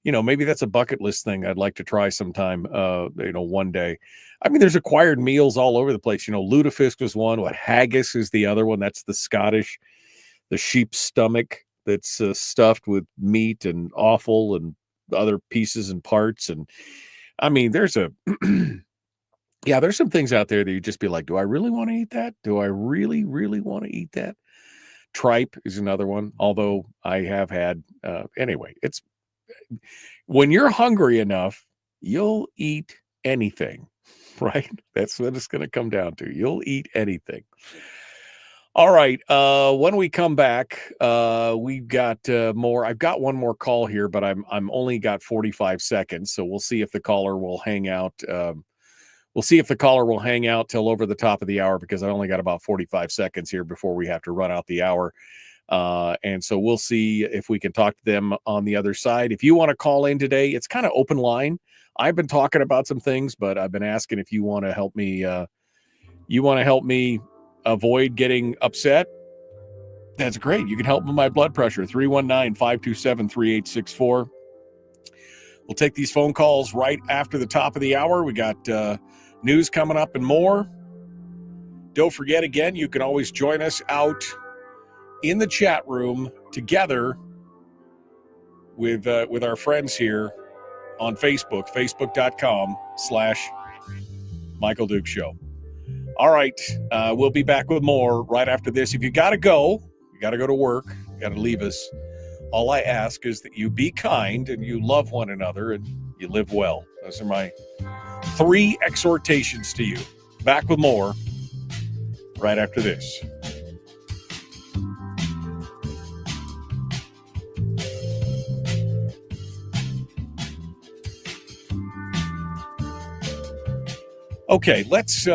Maybe that's a bucket list thing I'd like to try sometime, one day. I mean, there's acquired meals all over the place. Lutefisk was one. Haggis is the other one. That's the sheep's stomach that's stuffed with meat and offal and other pieces and parts. And I mean, there's some things out there that you just be like, do I really want to eat that? Do I really, really want to eat that? Tripe is another one, although I have had, anyway, when you're hungry enough, you'll eat anything, right? That's what it's going to come down to. You'll eat anything. All right. When we come back, we've got more. I've got one more call here, but I'm only got 45 seconds. So we'll see if the caller will hang out. We'll see if the caller will hang out till over the top of the hour, because I only got about 45 seconds here before we have to run out the hour. And so we'll see if we can talk to them on the other side. If you want to call in today, it's kind of open line. I've been talking about some things, but I've been asking if you want to help me. Avoid getting upset. That's great. You can help with my blood pressure. 319-527-3864. We'll take these phone calls right after the top of the hour. We got news coming up and more. Don't forget, again, you can always join us out in the chat room together with our friends here on Facebook, facebook.com/Michael Duke Show. All right, we'll be back with more right after this. If you got to go to work, you got to leave us. All I ask is that you be kind and you love one another and you live well. Those are my 3 exhortations to you. Back with more right after this. Okay, let's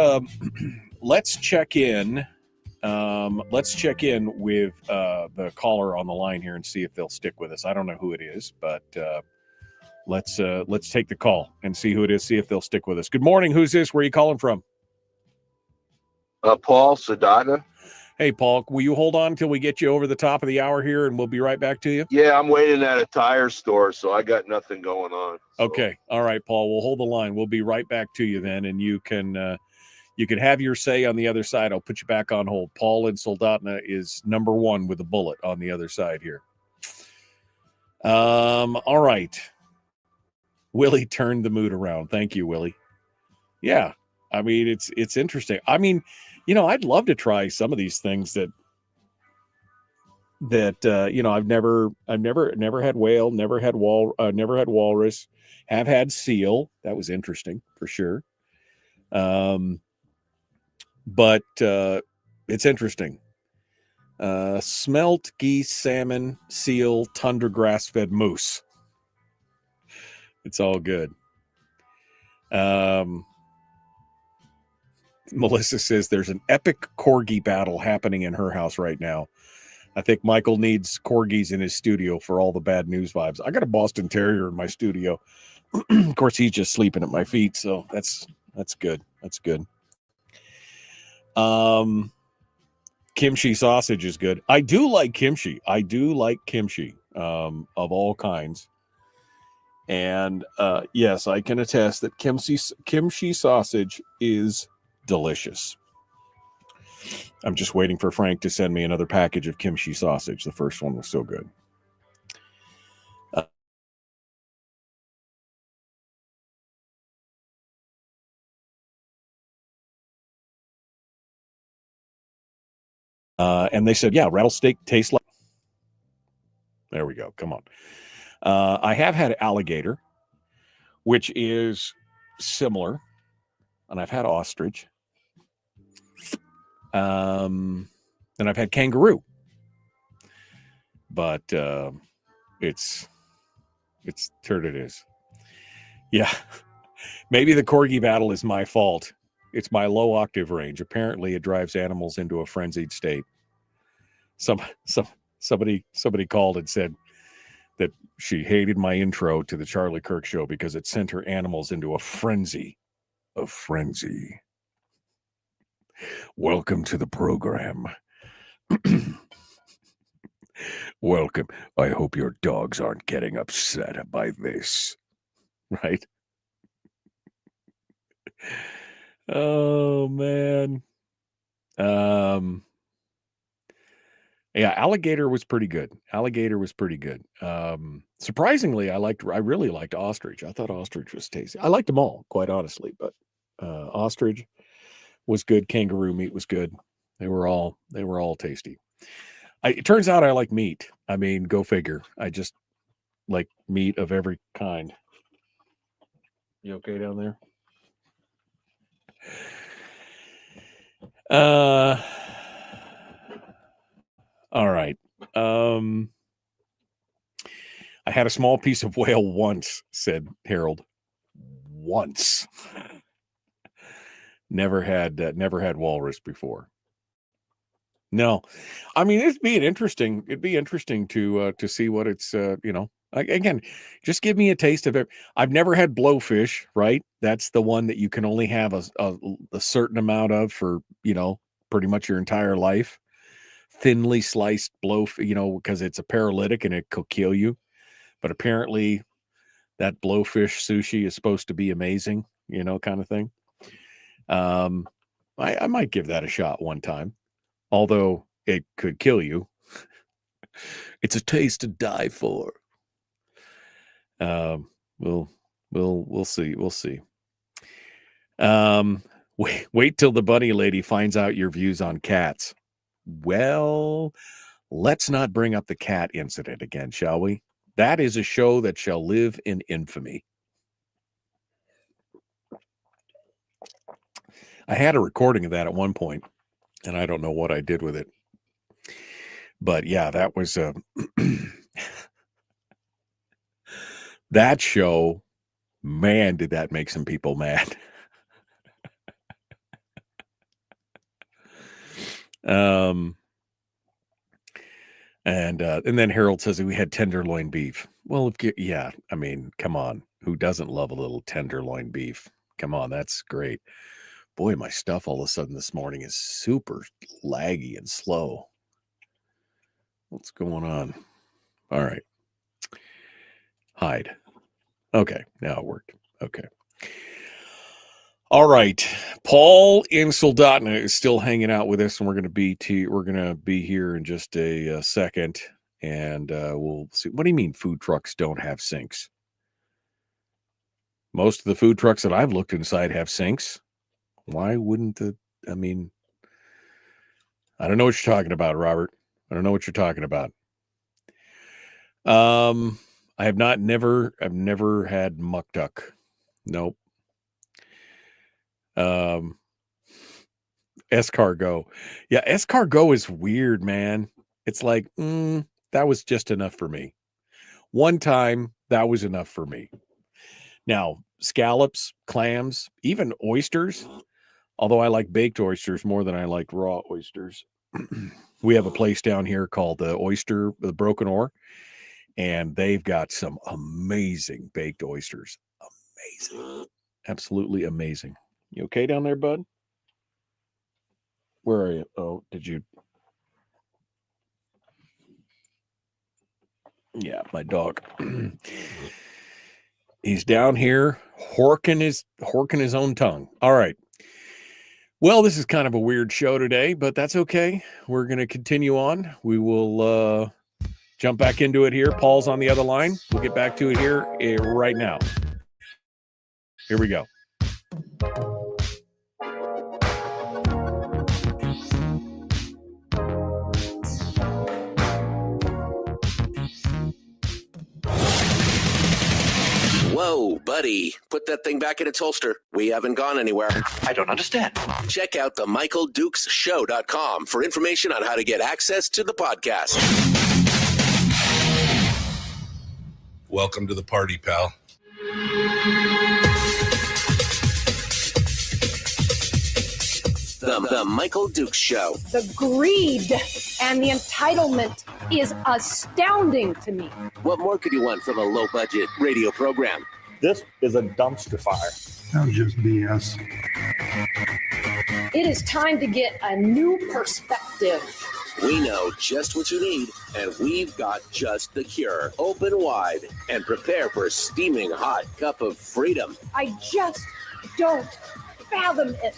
check in. Let's check in with the caller on the line here and see if they'll stick with us. I don't know who it is, but let's take the call and see who it is. See if they'll stick with us. Good morning. Who's this? Where are you calling from? Paul Sadada. Hey, Paul. Will you hold on until we get you over the top of the hour here, and we'll be right back to you? Yeah, I'm waiting at a tire store, so I got nothing going on. So. Okay. All right, Paul. We'll hold the line. We'll be right back to you then, and you can have your say on the other side. I'll put you back on hold. Paul in Soldotna is number 1 with a bullet on the other side here. All right. Willie turned the mood around. Thank you, Willie. Yeah. I mean, it's interesting. I mean, I'd love to try some of these things that I've never had whale, never had walrus, have had seal. That was interesting for sure. But it's interesting. Smelt, geese, salmon, seal, tundra grass-fed moose. It's all good. Melissa says there's an epic corgi battle happening in her house right now. I think Michael needs corgis in his studio for all the bad news vibes. I got a Boston Terrier in my studio. Of course, he's just sleeping at my feet, so that's good. That's good. Kimchi sausage is good. I do like kimchi. Of all kinds. And yes, I can attest that kimchi sausage is delicious. I'm just waiting for Frank to send me another package of kimchi sausage. The first one was so good. And they said, yeah, rattlesnake tastes like. There we go. Come on. I have had alligator, which is similar, and I've had ostrich. And I've had kangaroo, but it's turd it is. Yeah, maybe the corgi battle is my fault. It's my low octave range. Apparently, it drives animals into a frenzied state. Somebody called and said that she hated my intro to the Charlie Kirk Show because it sent her animals into a frenzy. A frenzy. Welcome to the program. Welcome. I hope your dogs aren't getting upset by this. Right? Oh, man. Yeah, alligator was pretty good. Surprisingly, I really liked ostrich. I thought ostrich was tasty. I liked them all, quite honestly, but ostrich was good. Kangaroo meat was good. They were all tasty. It turns out I like meat. I mean, go figure. I just like meat of every kind. You okay down there? All right. I had a small piece of whale once, said Harold. Once. Never had walrus before. No, I mean it'd be interesting to see what it's again, just give me a taste of it. I've never had blowfish, right? That's the one that you can only have a certain amount of for pretty much your entire life. Thinly sliced blowfish, because it's a paralytic and it could kill you. But apparently, that blowfish sushi is supposed to be amazing, kind of thing. I might give that a shot one time. Although it could kill you. It's a taste to die for. We'll see. We'll see. Wait till the bunny lady finds out your views on cats. Well, let's not bring up the cat incident again, shall we? That is a show that shall live in infamy. I had a recording of that at one point, and I don't know what I did with it. But yeah, that was that show. Man, did that make some people mad. And then Harold says we had tenderloin beef. Well, yeah, I mean, come on. Who doesn't love a little tenderloin beef? Come on, that's great. Boy, my stuff all of a sudden this morning is super laggy and slow. What's going on? All right. Hide. Okay, now it worked. Okay. All right. Paul in Soldotna is still hanging out with us, and we're going to be here in just a second, and we'll see. What do you mean food trucks don't have sinks? Most of the food trucks that I've looked inside have sinks. Why wouldn't I mean, I don't know what you're talking about, Robert. I don't know what you're talking about. I've never had muck duck. Nope. Escargot. Yeah, escargot is weird, man. It's like, that was just enough for me. One time, that was enough for me. Now, scallops, clams, even oysters, although I like baked oysters more than I like raw oysters. We have a place down here called the Broken Oar, and they've got some amazing baked oysters. Amazing. Absolutely amazing. You okay down there, bud? Where are you? Oh, did you? Yeah, my dog. He's down here horking his own tongue. All right. Well, this is kind of a weird show today, but that's okay. We're going to continue on. We will jump back into it here. Paul's on the other line. We'll get back to it here right now. Here we go. Whoa, buddy. Put that thing back in its holster. We haven't gone anywhere. I don't understand. Check out the MichaelDukesShow.com for information on how to get access to the podcast. Welcome to the party, pal. The Michael Dukes Show. The greed and the entitlement is astounding to me. What more could you want from a low-budget radio program? This is a dumpster fire. That was just BS. It is time to get a new perspective. We know just what you need, and we've got just the cure. Open wide and prepare for a steaming hot cup of freedom. I just don't fathom it.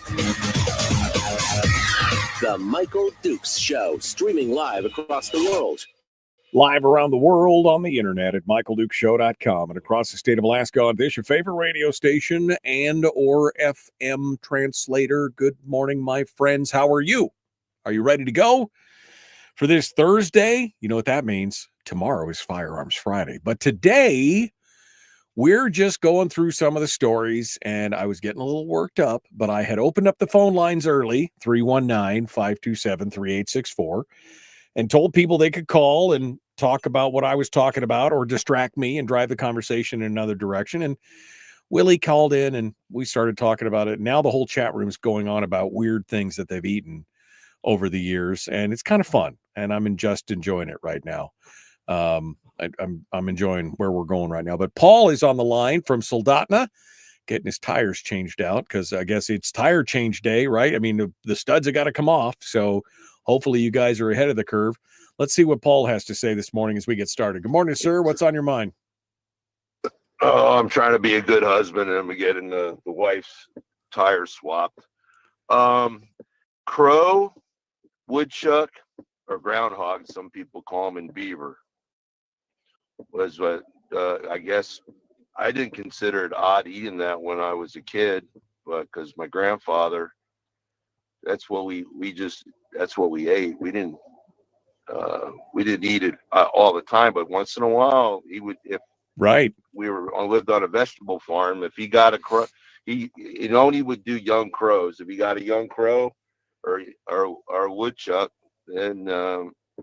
The Michael Dukes Show, streaming live across the world. Live around the world on the internet at michaeldukeshow.com and across the state of Alaska on this, your favorite radio station and or FM translator. Good morning, my friends. How are you? Are you ready to go for this Thursday? You know what that means. Tomorrow is Firearms Friday. But today, we're just going through some of the stories, and I was getting a little worked up, but I had opened up the phone lines early, 319-527-3864, and told people they could call and talk about what I was talking about or distract me and drive the conversation in another direction. And Willie called in, and we started talking about it. Now the whole chat room is going on about weird things that they've eaten over the years, and it's kind of fun, and I'm just enjoying it right now. I'm enjoying where we're going right now. But Paul is on the line from Soldotna, getting his tires changed out because I guess it's tire change day, right? I mean, the studs have got to come off. So hopefully you guys are ahead of the curve. Let's see what Paul has to say this morning as we get started. Good morning, sir. What's on your mind? Oh, I'm trying to be a good husband, and I'm getting the wife's tires swapped. Crow, woodchuck, or groundhog, some people call them, and beaver was what I guess I didn't consider it odd eating that when I was a kid, but because my grandfather, that's what that's what we ate. We didn't eat it all the time, but once in a while he would. If Right. we lived on a vegetable farm, if he got a crow, he only would do young crows. If he got a young crow or a woodchuck, then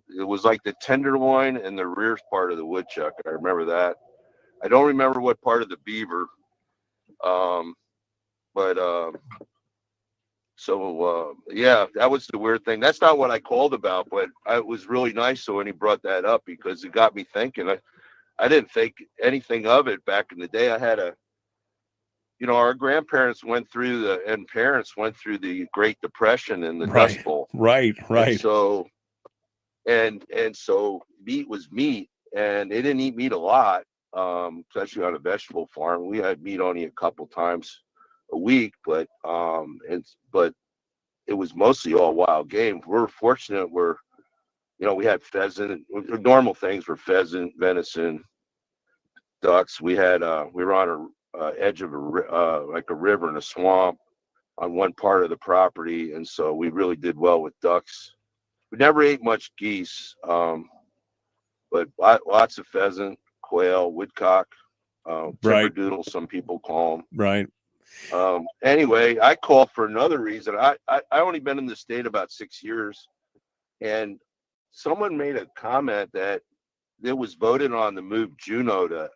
it was like the tenderloin and the rear part of the woodchuck. I remember that. I don't remember what part of the beaver. But yeah, that was the weird thing. That's not what I called about, but it was really nice. So when he brought that up, because it got me thinking. I didn't think anything of it back in the day. I had our grandparents went through and parents went through the Great Depression and the Dust Bowl. Right. And so, and so meat was meat, and they didn't eat meat a lot, especially on a vegetable farm. We had meat only a couple times a week, but it was mostly all wild game. We're fortunate. We had pheasant. Normal things were pheasant, venison, ducks. We were on a edge of like a river and a swamp on one part of the property, and so we really did well with ducks. We never ate much geese, but lots of pheasant, quail, woodcock, timberdoodle, some people call them. Right. Anyway, I called for another reason. I only been in the state about 6 years, and someone made a comment that it was voted on to move Juneau to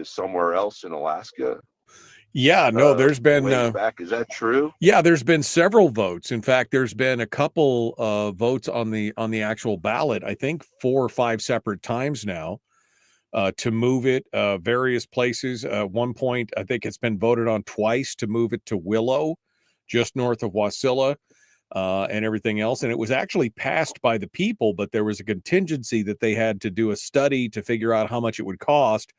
somewhere else in Alaska. Yeah, no, there's been back. Is that true? Yeah, there's been several votes. In fact, there's been a couple votes on the actual ballot. I think 4 or 5 separate times now to move it various places. One point, I think it's been voted on twice to move it to Willow, just north of Wasilla, and everything else. And it was actually passed by the people, but there was a contingency that they had to do a study to figure out how much it would cost.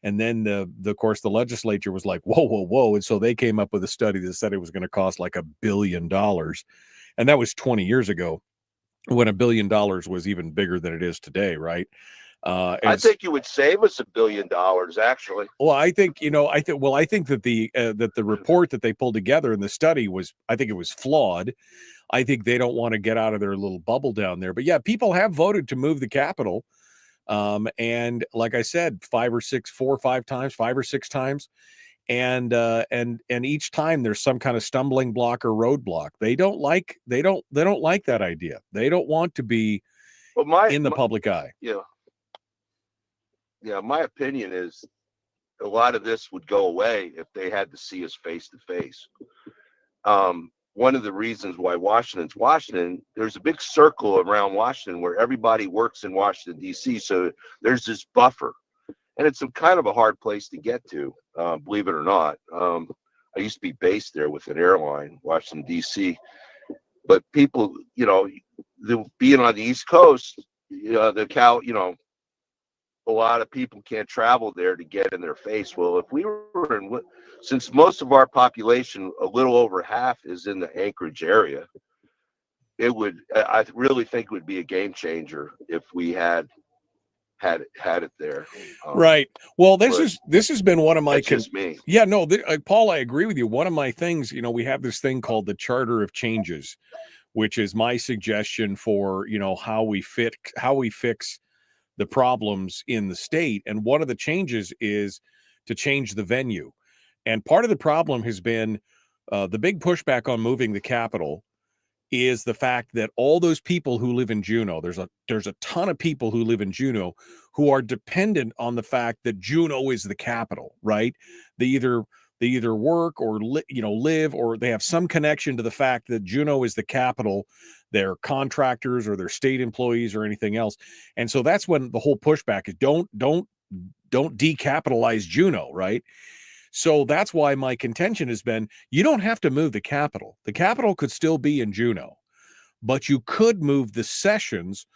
And then of course the legislature was like, whoa. And so they came up with a study that said it was going to cost like $1 billion. And that was 20 years ago when $1 billion was even bigger than it is today. Right. I think you would save us $1 billion, actually. Well, I think that the report that they pulled together in the study I think it was flawed. I think they don't want to get out of their little bubble down there. But yeah, people have voted to move the capital. And like I said, 4 or 5 times, 5 or 6 times. And each time there's some kind of stumbling block or roadblock. They don't like that idea. They don't want to be in the public eye. Yeah, my opinion is a lot of this would go away if they had to see us face to face. One of the reasons why Washington, there's a big circle around Washington where everybody works in Washington, D.C. So there's this buffer, and it's kind of a hard place to get to, believe it or not. I used to be based there with an airline, Washington, D.C. But people, being on the East Coast, a lot of people can't travel there to get in their face. Well, if we were since most of our population, a little over half, is in the Anchorage area, I really think it would be a game changer if we had it there. Right. Well, this has been one of my. That's just me. Yeah. No, Paul, I agree with you. One of my things, we have this thing called the Charter of Changes, which is my suggestion for how we fix the problems in the state. And one of the changes is to change the venue. And part of the problem has been the big pushback on moving the capital is the fact that all those people who live in Juneau, there's a ton of people who live in Juneau who are dependent on the fact that Juneau is the capital, right? They either work or live, or they have some connection to the fact that Juneau is the capital. They're contractors or they're state employees or anything else. And so that's when the whole pushback is don't decapitalize Juneau, right? So that's why my contention has been, you don't have to move the capital. The capital could still be in Juneau, but you could move the sessions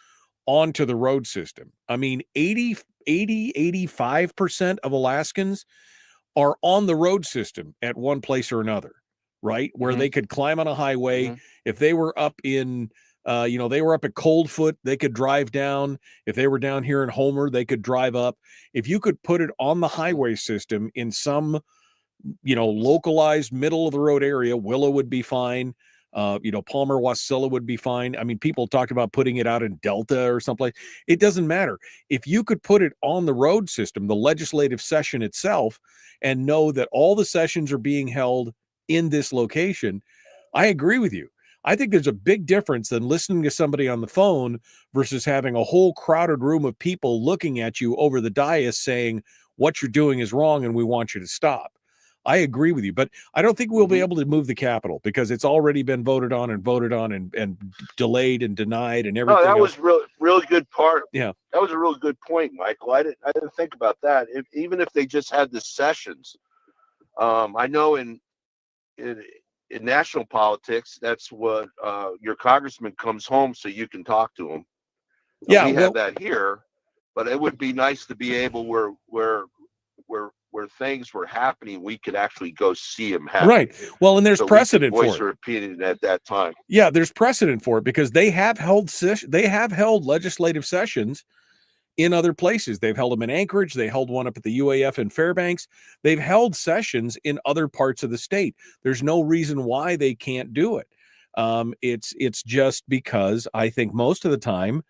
onto the road system. I mean, 85% of Alaskans are on the road system at one place or another, right? Where they could climb on a highway. If they were up in They were up at Coldfoot, they could drive down. If they were down here in Homer, they could drive up. If you could put it on the highway system in some, localized middle of the road area, Willow would be fine. Palmer Wasilla would be fine. I mean, people talked about putting it out in Delta or someplace. It doesn't matter. If you could put it on the road system, the legislative session itself, and know that all the sessions are being held in this location, I agree with you. I think there's a big difference than listening to somebody on the phone versus having a whole crowded room of people looking at you over the dais saying what you're doing is wrong and we want you to stop. I agree with you, but I don't think we'll be able to move the Capitol because it's already been voted on and delayed and denied and everything. No, that was really good part. Yeah, that was a really good point, Michael. I didn't think about that. Even if they just had the sessions, I know in national politics, that's what your congressman comes home so you can talk to him. We have that here, but it would be nice to be able where things were happening, we could actually go see them happen. Right. Well, and there's precedent for it. Voice your opinion at that time. Yeah, there's precedent for it because they have held legislative sessions in other places. They've held them in Anchorage. They held one up at the UAF in Fairbanks. They've held sessions in other parts of the state. There's no reason why they can't do it. It's just because I think most of the time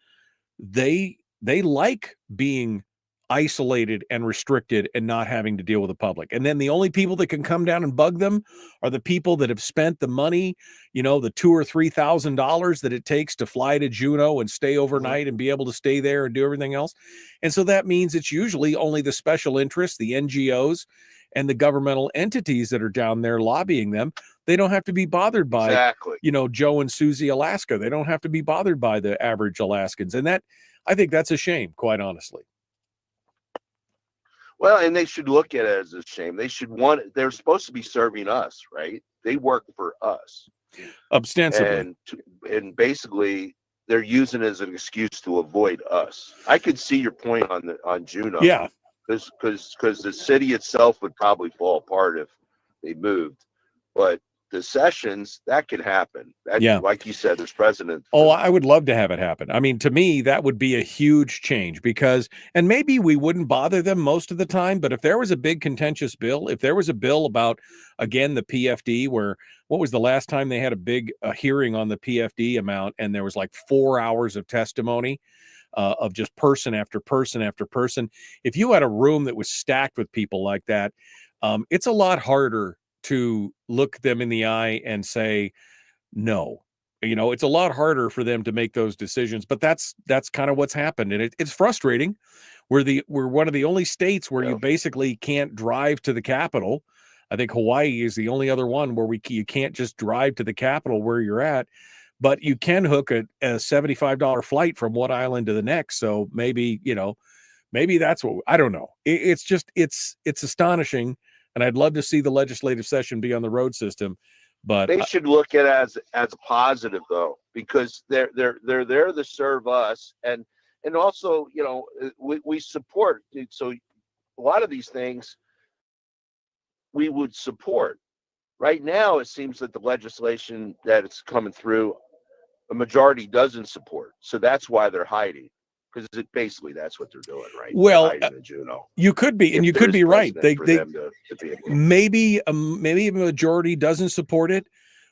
they like being isolated and restricted and not having to deal with the public. And then the only people that can come down and bug them are the people that have spent the money, the $2,000 or $3,000 that it takes to fly to Juneau and stay overnight and be able to stay there and do everything else. And so that means it's usually only the special interests, the NGOs and the governmental entities that are down there lobbying them. They don't have to be bothered by, Joe and Susie Alaska. They don't have to be bothered by the average Alaskans. And I think that's a shame, quite honestly. Well, and they should look at it as a shame. They're supposed to be serving us, right? They work for us. Ostensibly. And basically they're using it as an excuse to avoid us. I could see your point on Juneau. Yeah. Because the city itself would probably fall apart if they moved. But the sessions, that could happen. Like you said, there's precedent. Oh, I would love to have it happen. I mean, to me, that would be a huge change and maybe we wouldn't bother them most of the time, but if there was a big contentious bill, if there was a bill about, again, the PFD, what was the last time they had a hearing on the PFD amount and there was like 4 hours of testimony of just person after person after person. If you had a room that was stacked with people like that, it's a lot harder to look them in the eye and say no. It's a lot harder for them to make those decisions, but that's kind of what's happened, and it's frustrating. We're one of the only states where you basically can't drive to the capital. I think Hawaii is the only other one where you can't just drive to the capital where you're at, but you can hook a $75 flight from one island to the next. So maybe that's what, I don't know. It's astonishing. And I'd love to see the legislative session be on the road system, but they should look at it as a positive though, because they're there to serve us, and also we support. So a lot of these things we would support. Right now, it seems that the legislation that it's coming through, a majority doesn't support. So that's why they're hiding. Because basically that's what they're doing, right? Well, you could be, and you could be right. Maybe a majority doesn't support it,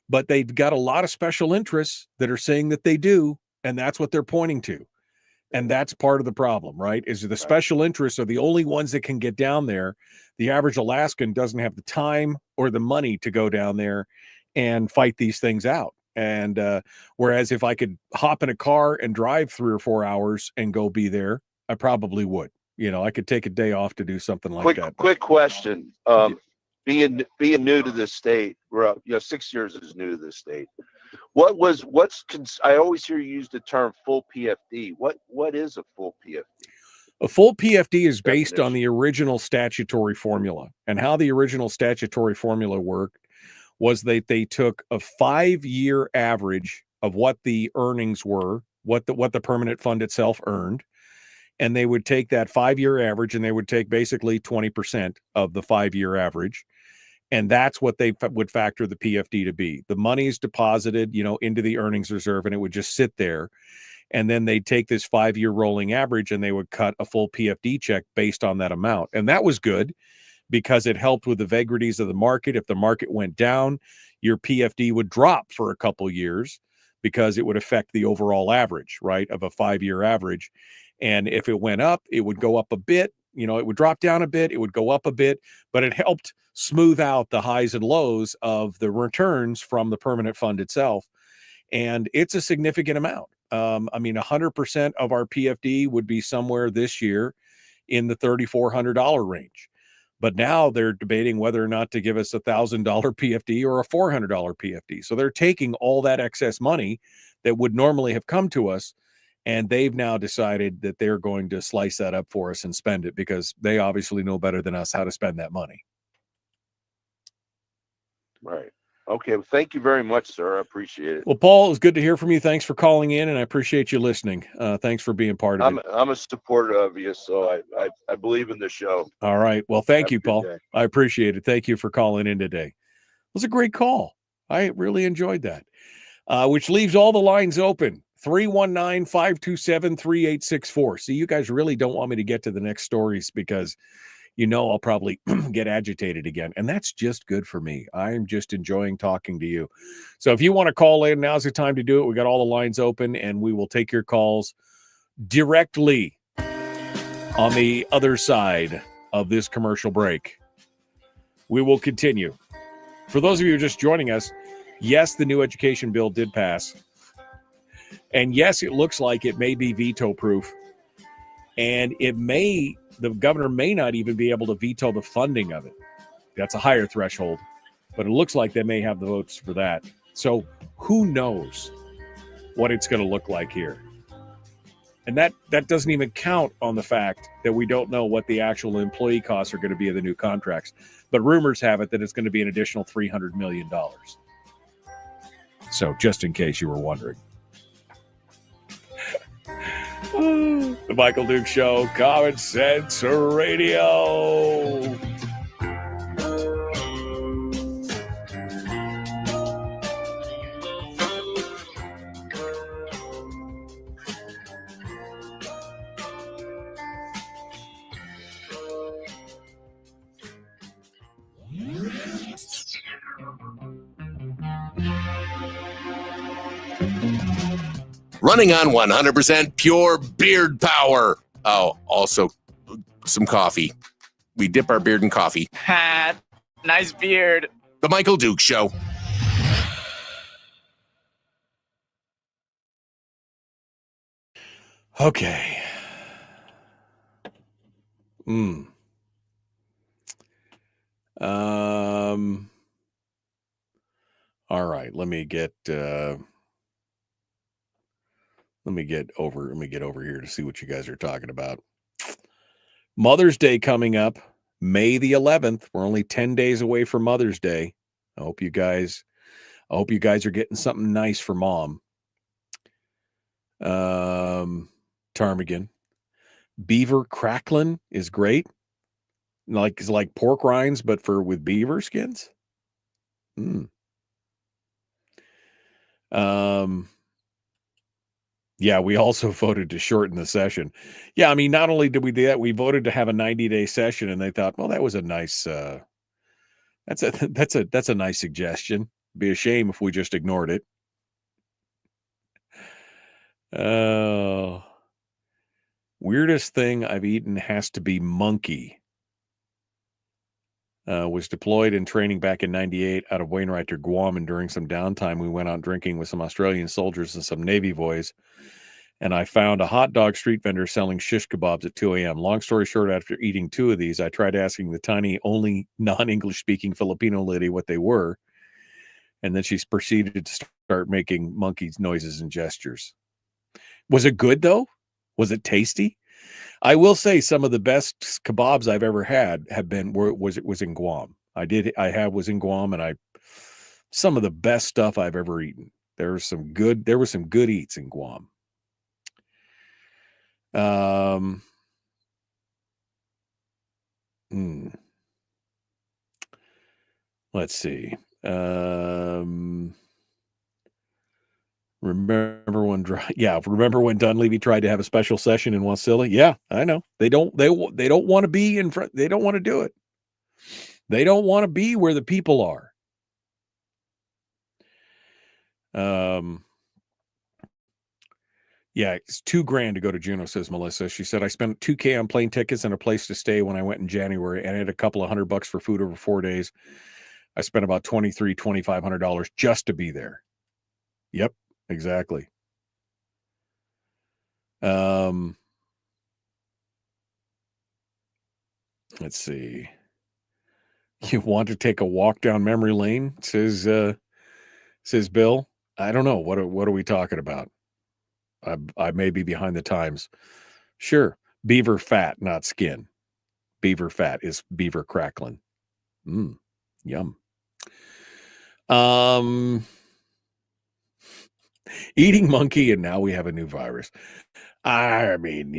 but they've got a lot of special interests that are saying that they do, and that's what they're pointing to. And that's part of the problem, right? Is the special interests are the only ones that can get down there. The average Alaskan doesn't have the time or the money to go down there and fight these things out. And whereas if I could hop in a car and drive 3 or 4 hours and go be there, I probably would. I could take a day off to do something like that. Quick question. Being new to this state, 6 years is new to this state. I always hear you use the term full PFD. What is a full PFD? A full PFD is based on the original statutory formula, and how the original statutory formula worked was that they took a 5-year average of what the earnings were, what the permanent fund itself earned, and they would take that 5-year average and they would take basically 20% of the 5-year average, And that's what they would factor the PFD to be. The money is deposited, into the earnings reserve, and it would just sit there. And then they'd take this 5-year rolling average and they would cut a full PFD check based on that amount. And that was good because it helped with the vagaries of the market. If the market went down, your PFD would drop for a couple years because it would affect the overall average, right, of a 5-year average. And if it went up, it would go up a bit. It would drop down a bit, it would go up a bit, but it helped smooth out the highs and lows of the returns from the permanent fund itself. And it's a significant amount. 100% of our PFD would be somewhere this year in the $3,400 range. But now they're debating whether or not to give us $1,000 PFD or a $400 PFD. So they're taking all that excess money that would normally have come to us, and they've now decided that they're going to slice that up for us and spend it because they obviously know better than us how to spend that money. Right. Okay. Well, thank you very much, sir. I appreciate it. Well, Paul, it was good to hear from you. Thanks for calling in, and I appreciate you listening. Thanks for being part of it. I'm a supporter of you, so I believe in the show. All right. Well, thank you, Paul. Day. I appreciate it. Thank you for calling in today. It was a great call. I really enjoyed that, which leaves all the lines open. 319-527-3864. See, you guys really don't want me to get to the next stories because I'll probably get agitated again. And that's just good for me. I'm just enjoying talking to you. So if you want to call in, now's the time to do it. We got all the lines open and we will take your calls directly on the other side of this commercial break. We will continue. For those of you who are just joining us, yes, the new education bill did pass. And yes, it looks like it may be veto proof. And the governor may not even be able to veto the funding of it. That's a higher threshold, but it looks like they may have the votes for that. So who knows what it's going to look like here? And that doesn't even count on the fact that we don't know what the actual employee costs are going to be of the new contracts. But rumors have it that it's going to be an additional $300 million. So just in case you were wondering. The Michael Duke Show, Common Sense Radio. Running on 100% pure beard power. Oh, also some coffee. We dip our beard in coffee. Nice beard. The Michael Duke Show. Okay. All right. Let me get over here to see what you guys are talking about. Mother's Day coming up, May the 11th. We're only 10 days away from Mother's Day. I hope you guys are getting something nice for mom. Ptarmigan. Beaver crackling is great. It's like pork rinds, but with beaver skins. Yeah, we also voted to shorten the session. Yeah, I mean, not only did we do that, we voted to have a 90-day session, and they thought, well, that was a nice. That's a nice suggestion. It'd be a shame if we just ignored it. Weirdest thing I've eaten has to be monkey. Was deployed in training back in 98 out of Wainwright to Guam, and during some downtime, we went out drinking with some Australian soldiers and some Navy boys. And I found a hot dog street vendor selling shish kebabs at 2 a.m. Long story short, after eating 2 of these, I tried asking the tiny, only non-English speaking Filipino lady what they were. And then she proceeded to start making monkey noises and gestures. Was it good, though? Was it tasty? I will say some of the best kebabs I've ever had was in Guam. Was in Guam, and some of the best stuff I've ever eaten. There were some good eats in Guam. Let's see. Remember when Dunleavy tried to have a special session in Wasilla? Yeah, I know. They don't want to be in front. They don't want to do it. They don't want to be where the people are. Yeah, it's $2,000 to go to Juneau, says Melissa. She said, I spent $2,000 on plane tickets and a place to stay when I went in January, and I had a couple of $100 for food over 4 days. I spent about $2,500 just to be there. Yep, exactly. Let's see. You want to take a walk down memory lane? Says Bill. I don't know. What are we talking about? I may be behind the times. Sure. Beaver fat, not skin. Beaver fat is beaver crackling. Yum. Eating monkey, and now we have a new virus. I mean,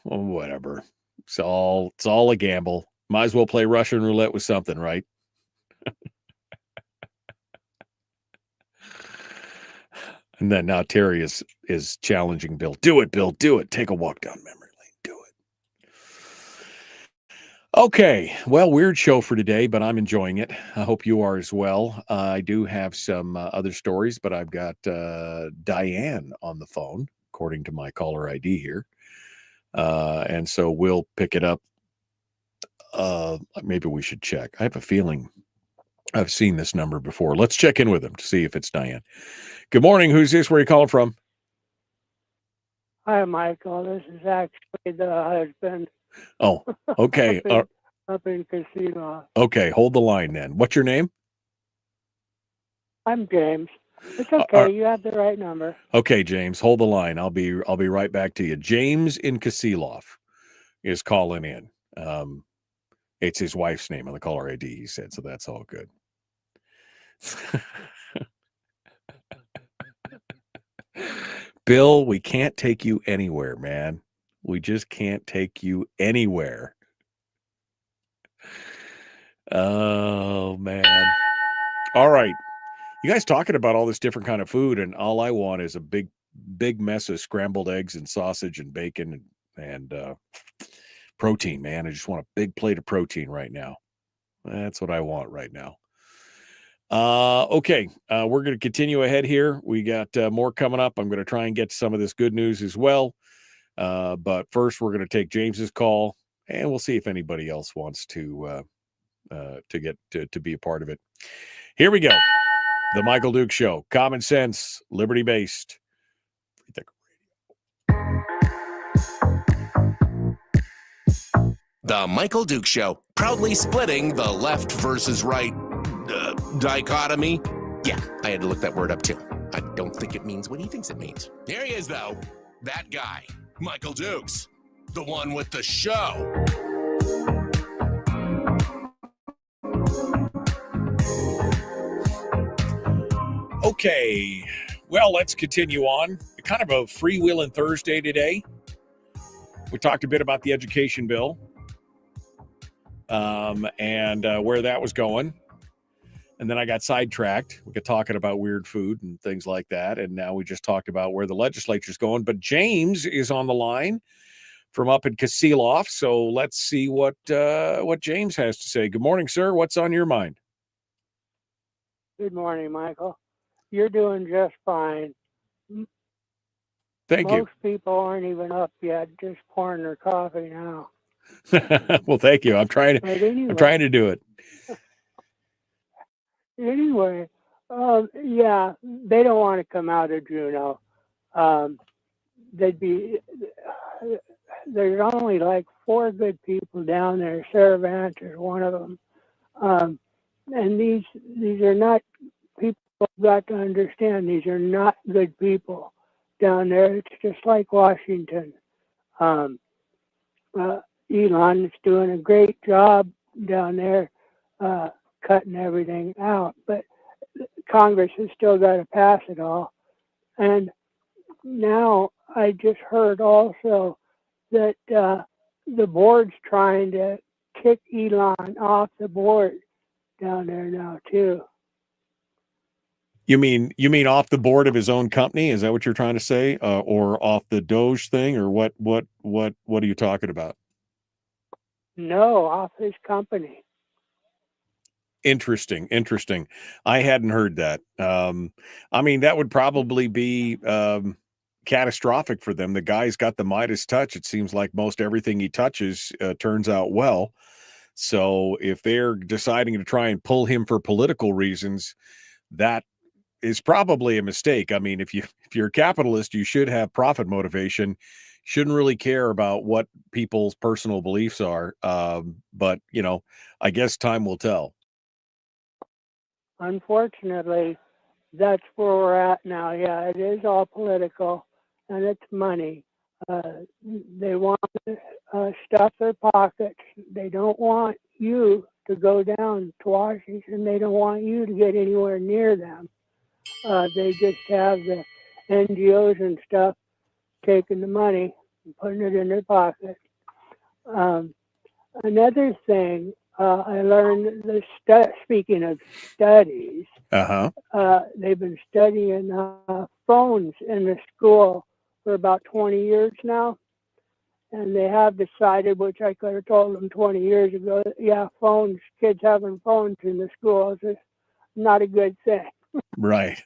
whatever. It's all a gamble. Might as well play Russian roulette with something, right? And then now Terry is challenging Bill. Do it, Bill. Do it. Take a walk down memory lane. Do it. Okay. Well, weird show for today, but I'm enjoying it. I hope you are as well. I do have some other stories, but I've got Diane on the phone, according to my caller ID here. And so we'll pick it up. Maybe we should check. I have a feeling I've seen this number before. Let's check in with him to see if it's Diane. Good morning. Who's this? Where are you calling from? Hi, Michael. This is actually the husband. Oh, okay. up in Casino. Okay, hold the line then. What's your name? I'm James. It's okay. You have the right number. Okay, James, hold the line. I'll be right back to you. James in Kasilof is calling in. It's his wife's name on the caller ID, he said, so that's all good. Bill, we can't take you anywhere, man. We just can't take you anywhere. Oh, man. All right. You guys talking about all this different kind of food, and all I want is a big mess of scrambled eggs and sausage and bacon and protein, man. I just want a big plate of protein right now. That's what I want right now. Okay. We're going to continue ahead here. We got more coming up. I'm going to try and get some of this good news as well. But first, we're going to take James's call, and we'll see if anybody else wants to get to be a part of it. Here we go. The Michael Duke Show. Common sense, liberty-based. The Michael Duke Show, proudly splitting the left versus right dichotomy. Yeah, I had to look that word up too. I don't think it means what he thinks it means. Here he is, though. That guy, Michael Dukes, the one with the show. Okay, well, let's continue on. Kind of a freewheeling Thursday today. We talked a bit about the education bill and where that was going. And then I got sidetracked. We got talking about weird food and things like that. And now we just talked about where the legislature's going. But James is on the line from up in Kasilof. So let's see what James has to say. Good morning, sir. What's on your mind? Good morning, Michael. You're doing just fine. Thank you. Most people aren't even up yet, just pouring their coffee now. Well, thank you. I'm trying to do it. Anyway, yeah, they don't want to come out of Juneau. There's only like 4 good people down there. Sarah Vance is one of them. And these are not people who've got to understand. These are not good people down there. It's just like Washington. Elon is doing a great job down there cutting everything out, but Congress has still got to pass it all. And now I just heard also that the board's trying to kick Elon off the board down there now too. You mean off the board of his own company? Is that what you're trying to say, or off the Doge thing, or what? What are you talking about? No, off his company. Interesting. I hadn't heard that. I mean, that would probably be catastrophic for them. The guy's got the Midas touch. It seems like most everything he touches turns out well. So if they're deciding to try and pull him for political reasons, that is probably a mistake. I mean, if you're a capitalist, you should have profit motivation. Shouldn't really care about what people's personal beliefs are. But I guess time will tell. Unfortunately, that's where we're at now. Yeah, it is all political, and it's money. They want to stuff their pockets. They don't want you to go down to Washington. They don't want you to get anywhere near them. They just have the NGOs and stuff taking the money and putting it in their pocket. Another thing I learned, speaking of studies, they've been studying phones in the school for about 20 years now. And they have decided, which I could have told them 20 years ago, yeah, kids having phones in the schools is not a good thing. Right.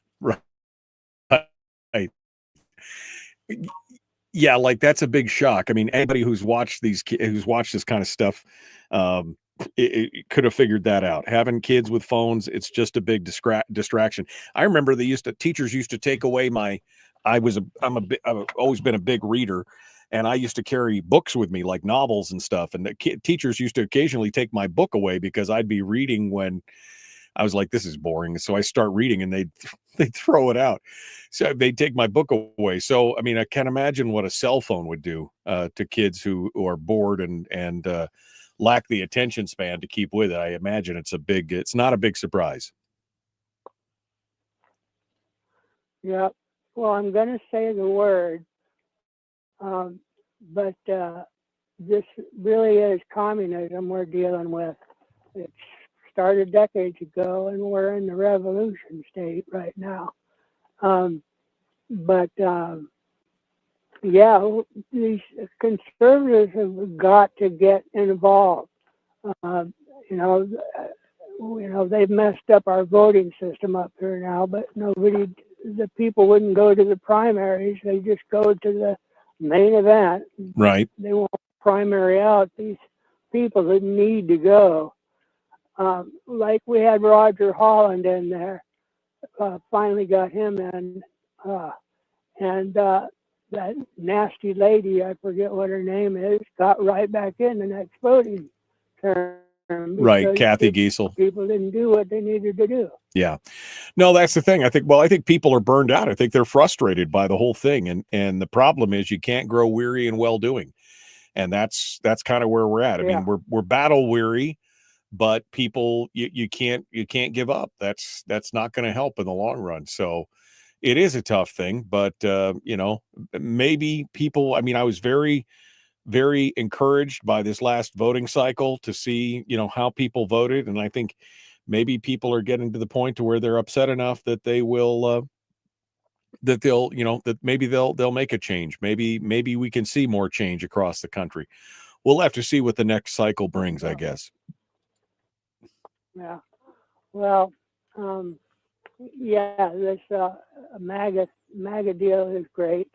Yeah, like that's a big shock. I mean, anybody who's watched this kind of stuff, it could have figured that out. Having kids with phones, it's just a big distraction. I remember teachers used to take away I've always been a big reader, and I used to carry books with me, like novels and stuff. And the teachers used to occasionally take my book away because I'd be reading when I was like, this is boring. So I start reading and they'd throw it out. So they'd take my book away. So, I mean, I can't imagine what a cell phone would do to kids who are bored and lack the attention span to keep with it. I imagine it's not a big surprise. Yeah. Well, I'm going to say the word, but this really is communism we're dealing with. It's started decades ago, and we're in the revolution state right now. Yeah, these conservatives have got to get involved. They've messed up our voting system up here now, but the people wouldn't go to the primaries. They just go to the main event. Right. They won't primary out these people that need to go. Like we had Roger Holland in there, finally got him in, and that nasty lady, I forget what her name is, got right back in the next voting term. Right, Kathy Giesel. People didn't do what they needed to do. Yeah. No, that's the thing. I think people are burned out. I think they're frustrated by the whole thing. And the problem is you can't grow weary in well-doing. And that's kind of where we're at. I mean, we're battle weary, but people, you can't give up. That's not going to help in the long run. So it is a tough thing, but maybe people, I mean, I was very, very encouraged by this last voting cycle to see, how people voted. And I think maybe people are getting to the point to where they're upset enough that they will, that maybe they'll make a change. Maybe we can see more change across the country. We'll have to see what the next cycle brings, I guess. Yeah. Well, this MAGA deal is great.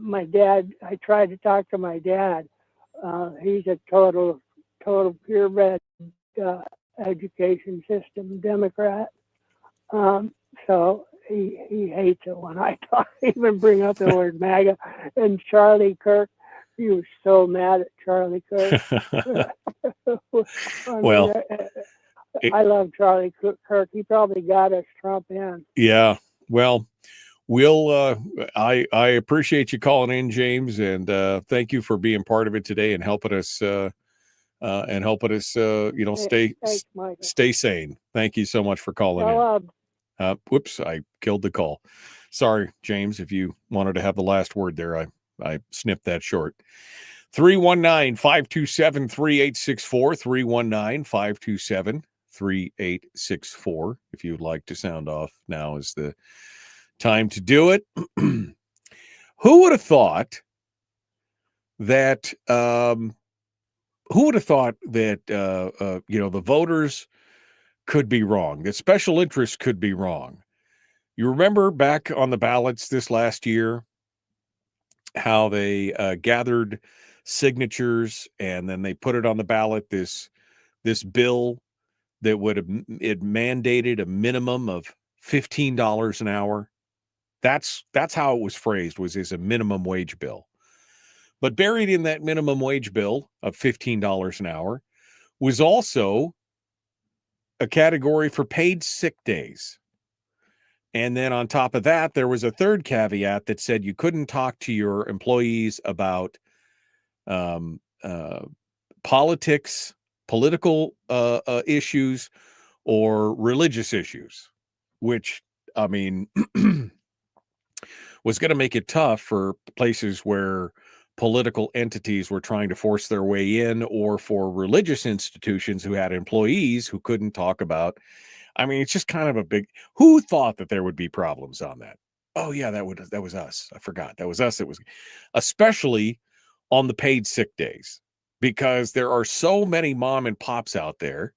My dad, I tried to talk to my dad. He's a total purebred education system Democrat. So he hates it when I even bring up the word MAGA. And Charlie Kirk, he was so mad at Charlie Kirk. I love Charlie Kirk. He probably got us Trump in. Yeah. Well, I appreciate you calling in, James, and thank you for being part of it today and helping us stay sane. Thank you so much for calling in. Whoops, I killed the call. Sorry, James, if you wanted to have the last word there, I snipped that short. 319-527-3864, 3864. If you'd like to sound off, now is the time to do it. Who would have thought that the voters could be wrong, that special interests could be wrong? You remember back on the ballots this last year how they gathered signatures and then they put it on the ballot, this bill that would have it mandated a minimum of $15 an hour. That's how it was phrased, was as a minimum wage bill. But buried in that minimum wage bill of $15 an hour was also a category for paid sick days. And then on top of that, there was a third caveat that said you couldn't talk to your employees about politics, political issues, or religious issues, which, I mean, was going to make it tough for places where political entities were trying to force their way in, or for religious institutions who had employees who couldn't talk about. I mean, it's just kind of a big, who thought that there would be problems on that? Oh yeah, that was us. I forgot. That was us. It was especially on the paid sick days, because there are so many mom and pops out there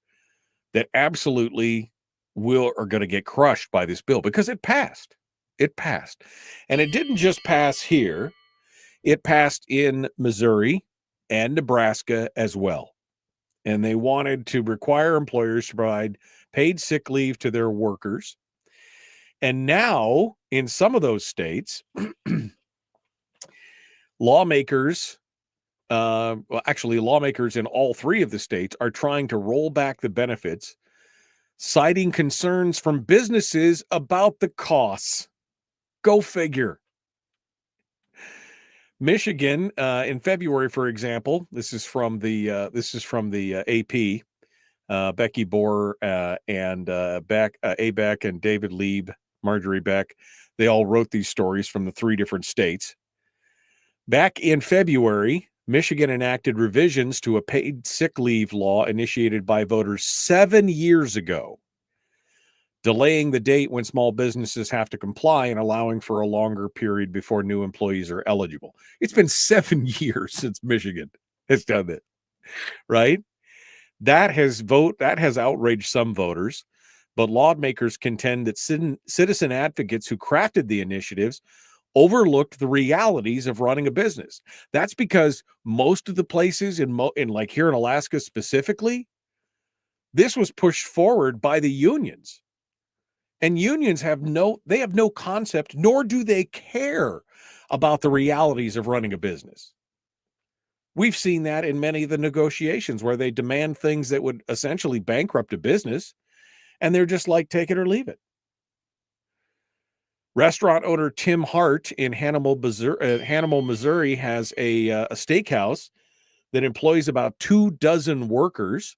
that absolutely are going to get crushed by this bill, because it passed. It passed. And it didn't just pass here. It passed in Missouri and Nebraska as well. And they wanted to require employers to provide paid sick leave to their workers. And now, in some of those states, lawmakers in all three of the states are trying to roll back the benefits, citing concerns from businesses about the costs. Go figure. Michigan, in February, for example, this is from the AP. Becky Bohr and Beck and David Lieb, Marjorie Beck, they all wrote these stories from the three different states. Back in February, Michigan enacted revisions to a paid sick leave law initiated by voters 7 years ago, delaying the date when small businesses have to comply and allowing for a longer period before new employees are eligible. It's been 7 years since Michigan has done that, right? That has outraged some voters, but lawmakers contend that citizen advocates who crafted the initiatives overlooked the realities of running a business. That's because most of the places in like here in Alaska specifically, this was pushed forward by the unions. And unions have no concept, nor do they care about the realities of running a business. We've seen that in many of the negotiations where they demand things that would essentially bankrupt a business, and they're just like, take it or leave it. Restaurant owner Tim Hart in Hannibal, Missouri has a steakhouse that employs about 24 workers.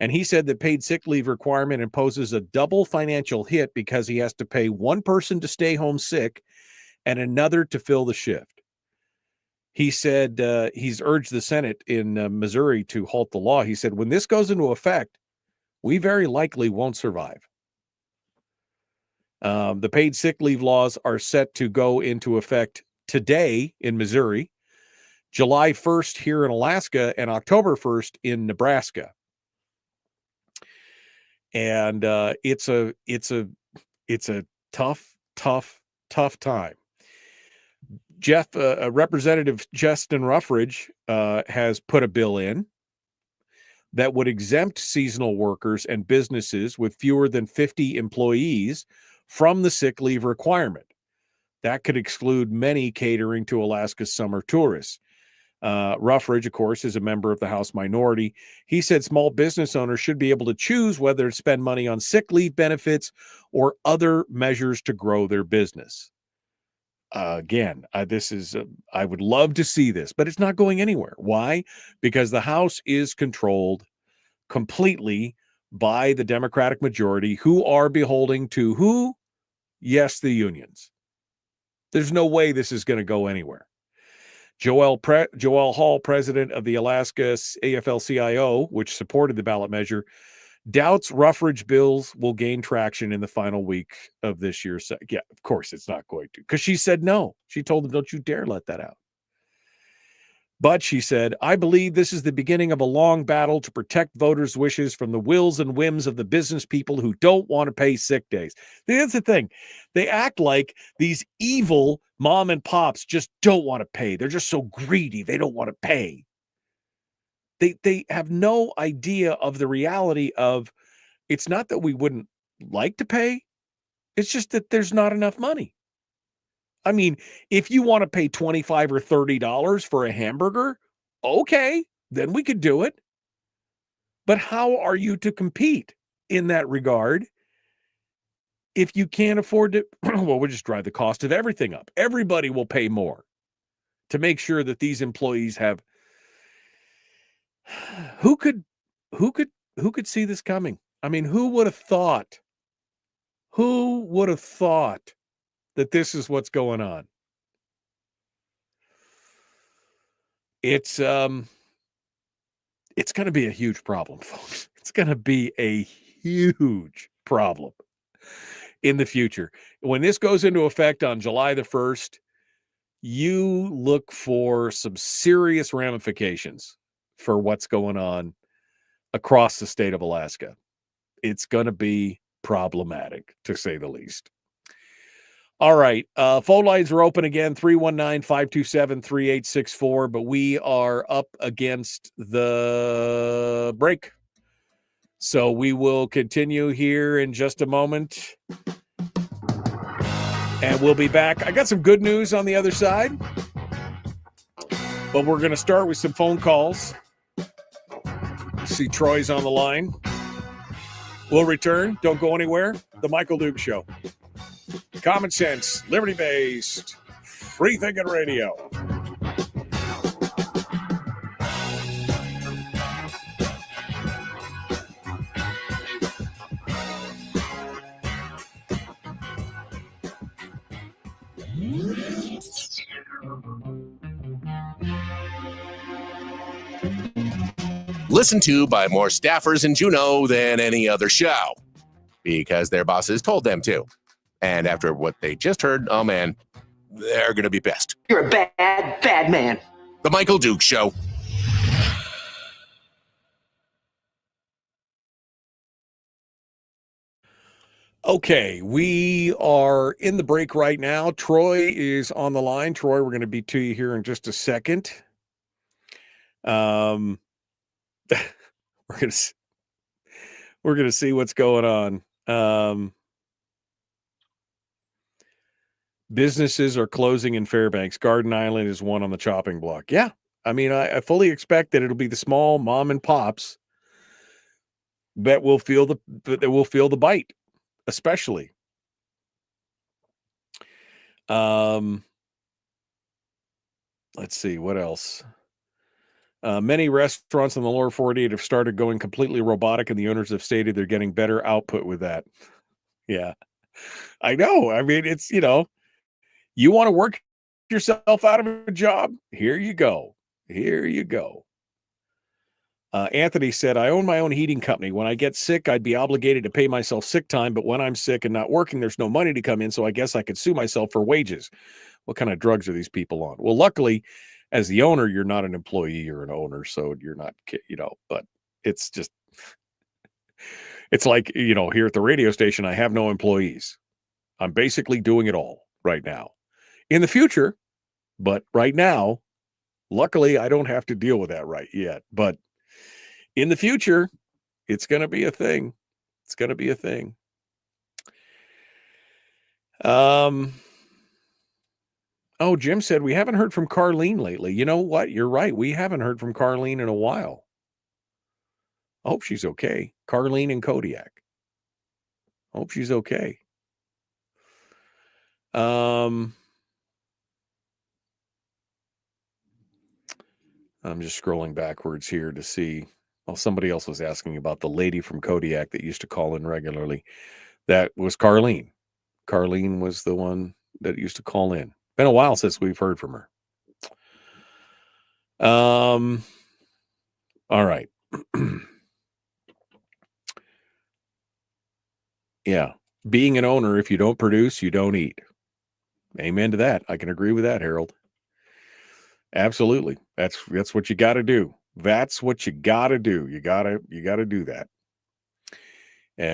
And he said the paid sick leave requirement imposes a double financial hit because he has to pay one person to stay home sick and another to fill the shift. He said he's urged the Senate in Missouri to halt the law. He said, when this goes into effect, we very likely won't survive. The paid sick leave laws are set to go into effect today in Missouri, July 1st here in Alaska, and October 1st in Nebraska. And it's a tough time. Representative Justin Ruffridge has put a bill in that would exempt seasonal workers and businesses with fewer than 50 employees from the sick leave requirement. That could exclude many catering to Alaska's summer tourists. Ruffridge, of course, is a member of the House minority. He said small business owners should be able to choose whether to spend money on sick leave benefits or other measures to grow their business. I would love to see this, but it's not going anywhere. Why? Because the House is controlled completely by the Democratic majority, who are beholden to who? Yes, the unions. There's no way this is going to go anywhere. Joel Hall, president of the Alaska AFL-CIO, which supported the ballot measure, Doubts Ruffridge bills will gain traction in the final week of this year's. Yeah, of course it's not going to, because she said no. She told them, don't you dare let that out. But she said, I believe this is the beginning of a long battle to protect voters' wishes from the wills and whims of the business people who don't want to pay sick days. Here's the thing. They act like these evil mom and pops just don't want to pay. They're just so greedy. They don't want to pay. They have no idea of the reality of, it's not that we wouldn't like to pay. It's just that there's not enough money. I mean, if you want to pay $25 or $30 for a hamburger, okay, then we could do it. But how are you to compete in that regard if you can't afford to? Well, we'll just drive the cost of everything up. Everybody will pay more to make sure that these employees have. Who could see this coming? I mean, who would have thought? Who would have thought that this is what's going on? It's going to be a huge problem, folks. It's going to be a huge problem in the future. When this goes into effect on July the 1st, you look for some serious ramifications for what's going on across the state of Alaska. It's going to be problematic, to say the least. All right. Phone lines are open again, 319-527-3864, but we are up against the break. So we will continue here in just a moment. And we'll be back. I got some good news on the other side, but we're going to start with some phone calls. See, Troy's on the line. We'll return. Don't go anywhere. The Michael Duke Show. Common sense, liberty-based, free-thinking radio. Listened to by more staffers in Juneau than any other show, because their bosses told them to. And after what they just heard, oh man, they're going to be pissed. You're a bad, bad man. The Michael Duke Show. Okay, we are in the break right now. Troy is on the line. Troy, we're going to be to you here in just a second. We're going to see what's going on. Businesses are closing in Fairbanks. Garden Island is one on the chopping block. Yeah. I mean, I fully expect that it'll be the small mom and pops that will feel the bite, especially. Let's see what else. Many restaurants in the lower 48 have started going completely robotic, and the owners have stated they're getting better output with that. Yeah, I know. I mean, it's, you want to work yourself out of a job? Here you go. Here you go. Anthony said, I own my own heating company. When I get sick, I'd be obligated to pay myself sick time. But when I'm sick and not working, there's no money to come in. So I guess I could sue myself for wages. What kind of drugs are these people on? Well, luckily, as the owner, you're not an employee, you're an owner. So you're not, but it's just, it's like, here at the radio station, I have no employees. I'm basically doing it all right now. In the future, but right now, luckily, I don't have to deal with that right yet. But in the future, it's going to be a thing. It's going to be a thing. Oh, Jim said, we haven't heard from Carlene lately. You know what? You're right. We haven't heard from Carlene in a while. I hope she's okay. Carlene and Kodiak. Hope she's okay. I'm just scrolling backwards here to see. Well, somebody else was asking about the lady from Kodiak that used to call in regularly. That was Carlene. Carlene was the one that used to call in. Been a while since we've heard from her. All right. Yeah. Being an owner, if you don't produce, you don't eat. Amen to that. I can agree with that, Harold. Absolutely. That's what you got to do. That's what you got to do. You got to do that.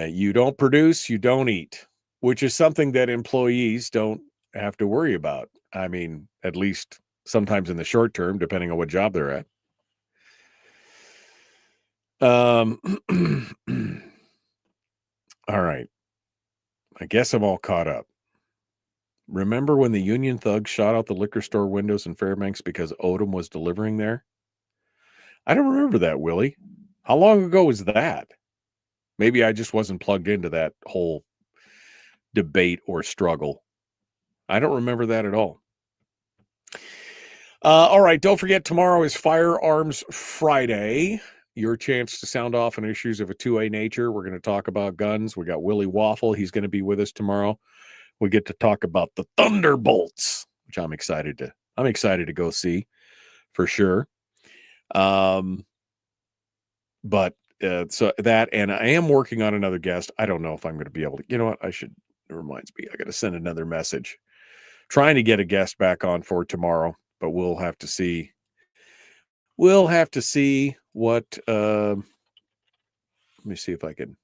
You don't produce, you don't eat, which is something that employees don't have to worry about. I mean, at least sometimes in the short term, depending on what job they're at. All right. I guess I'm all caught up. Remember when the Union thugs shot out the liquor store windows in Fairbanks because Odom was delivering there? I don't remember that, Willie. How long ago was that? Maybe I just wasn't plugged into that whole debate or struggle. I don't remember that at all. All right, don't forget, tomorrow is Firearms Friday. Your chance to sound off on issues of a 2A nature. We're going to talk about guns. We got Willie Waffle. He's going to be with us tomorrow. We get to talk about the Thunderbolts, which I'm excited to go see for sure. So that, and I am working on another guest. I don't know if I'm going to be able to, you know what? It reminds me, I got to send another message trying to get a guest back on for tomorrow, but we'll have to see. We'll have to see what, let me see if I can,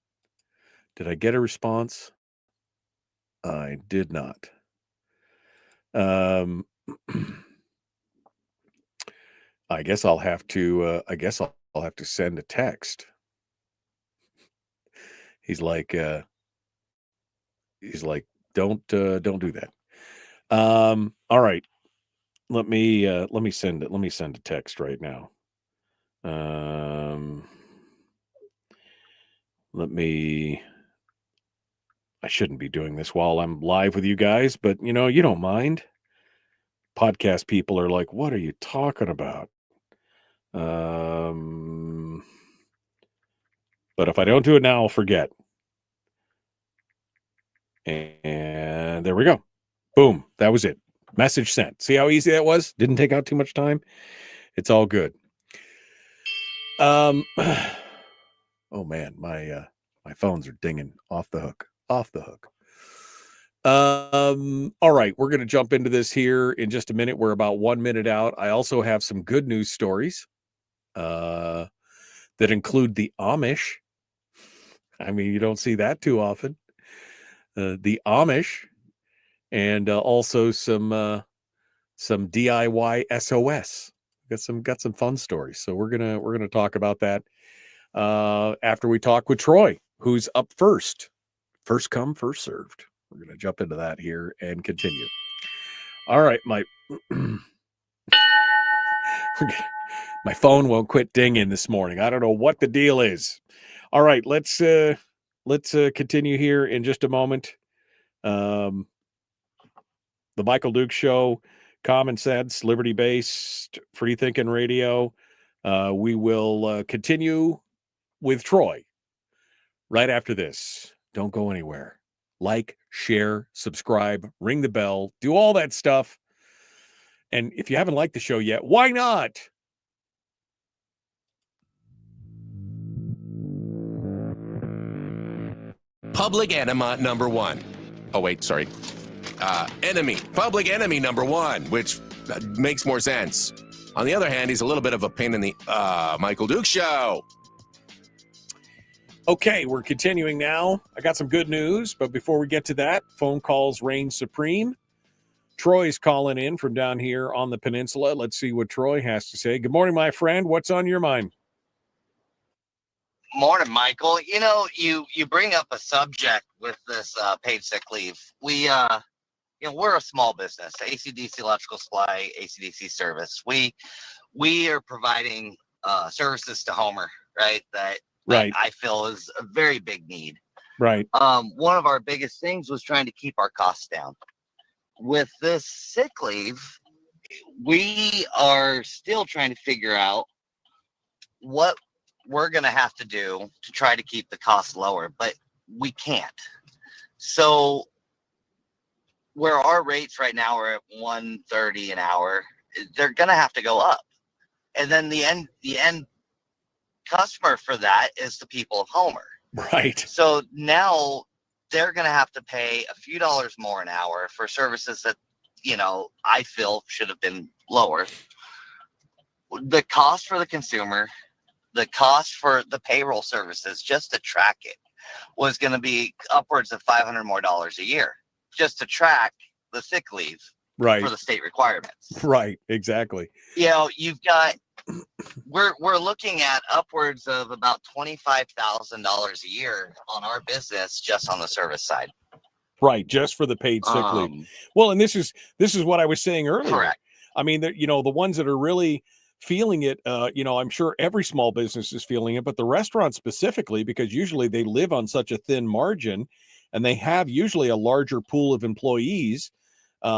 did I get a response? I did not. I guess I'll have to, I'll have to send a text. He's like, don't do that. All right. Let me send a text right now. I shouldn't be doing this while I'm live with you guys, but you don't mind. Podcast people are like, what are you talking about? But if I don't do it now, I'll forget. And there we go. Boom. That was it. Message sent. See how easy that was? Didn't take out too much time. It's all good. Oh man, my phones are dinging off the hook. All right, we're going to jump into this here in just a minute. We're about 1 minute out. I also have some good news stories that include the Amish. I mean, you don't see that too often. The Amish, and also some DIY SOS. Got some fun stories. So we're gonna talk about that after we talk with Troy, who's up first. First come, first served. We're gonna jump into that here and continue. All right, my phone won't quit dinging this morning. I don't know what the deal is. All right, let's continue here in just a moment. The Michael Duke Show, common sense, liberty-based, free-thinking radio. We will continue with Troy right after this. Don't go anywhere. Like, share, subscribe, ring the bell, do all that stuff. And if you haven't liked the show yet, why not? Public enema number one. Oh, wait, sorry. Public enemy number one, which makes more sense. On the other hand, he's a little bit of a pain in the Michael Duke Show. Okay, we're continuing now. I got some good news, but before we get to that, phone calls reign supreme. Troy's calling in from down here on the peninsula. Let's see what Troy has to say. Good morning, my friend. What's on your mind? Morning, Michael. You bring up a subject with this paid sick leave. We're a small business, ACDC Electrical Supply, ACDC Service. We are providing services to Homer, right? That I feel is a very big need. Right. One of our biggest things was trying to keep our costs down. With this sick leave, we are still trying to figure out what we're going to have to do to try to keep the costs lower, but we can't. So where our rates right now are at $130 an hour, they're going to have to go up. And then the end customer for that is the people of Homer. Right. So now they're going to have to pay a few dollars more an hour for services that, I feel should have been lower. The cost for the consumer, the cost for the payroll services just to track it was going to be upwards of $500 more a year just to track the sick leave right, for the state requirements. Right, exactly. You've got we're looking at upwards of about $25,000 a year on our business just on the service side. Right, just for the paid sick leave. Well, and this is what I was saying earlier. Correct. I mean, the ones that are really feeling it, I'm sure every small business is feeling it, but the restaurants specifically, because usually they live on such a thin margin, and they have usually a larger pool of employees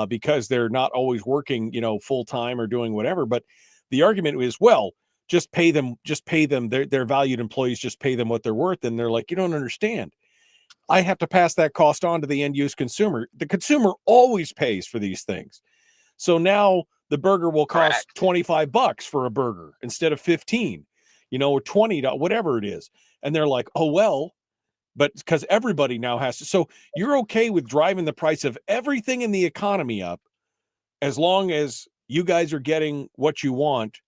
because they're not always working, full time or doing whatever. But the argument is, well, just pay them. They're valued employees. Just pay them what they're worth. And they're like, you don't understand. I have to pass that cost on to the end use consumer. The consumer always pays for these things. So now the burger will cost $25 for a burger instead of 15, or $20, whatever it is. And they're like, oh, well, but because everybody now has to. So you're okay with driving the price of everything in the economy up as long as you guys are getting what you want.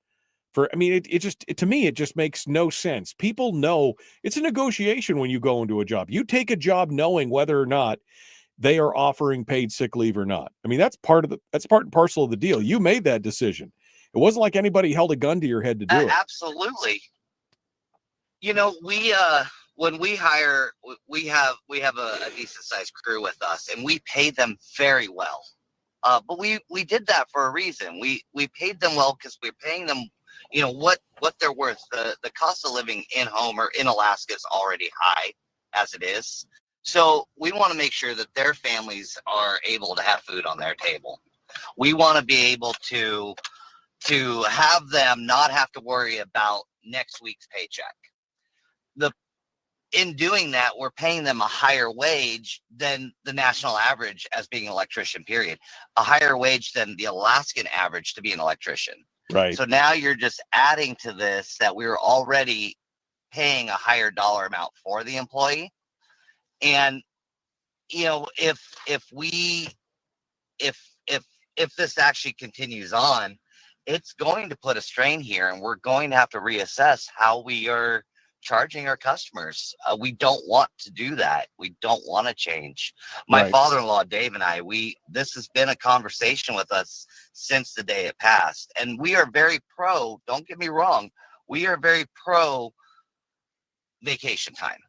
To me, it just makes no sense. People know it's a negotiation when you go into a job. You take a job knowing whether or not they are offering paid sick leave or not. I mean, that's part and parcel of the deal. You made that decision. It wasn't like anybody held a gun to your head to do it. Absolutely. When we hire, we have a decent sized crew with us, and we pay them very well. But we did that for a reason. We paid them well because we're paying them, what they're worth. The cost of living in home or in Alaska is already high as it is. So we want to make sure that their families are able to have food on their table. We want to be able to have them not have to worry about next week's paycheck. In doing that, we're paying them a higher wage than the national average as being an electrician, period. A higher wage than the Alaskan average to be an electrician. Right. So now you're just adding to this that we were already paying a higher dollar amount for the employee. And, if this actually continues on, it's going to put a strain here, and we're going to have to reassess how we are charging our customers. We don't want to do that. We don't want to change. My father-in-law, Dave, and I, this has been a conversation with us since the day it passed. And we are very pro, don't get me wrong, we are very pro vacation time.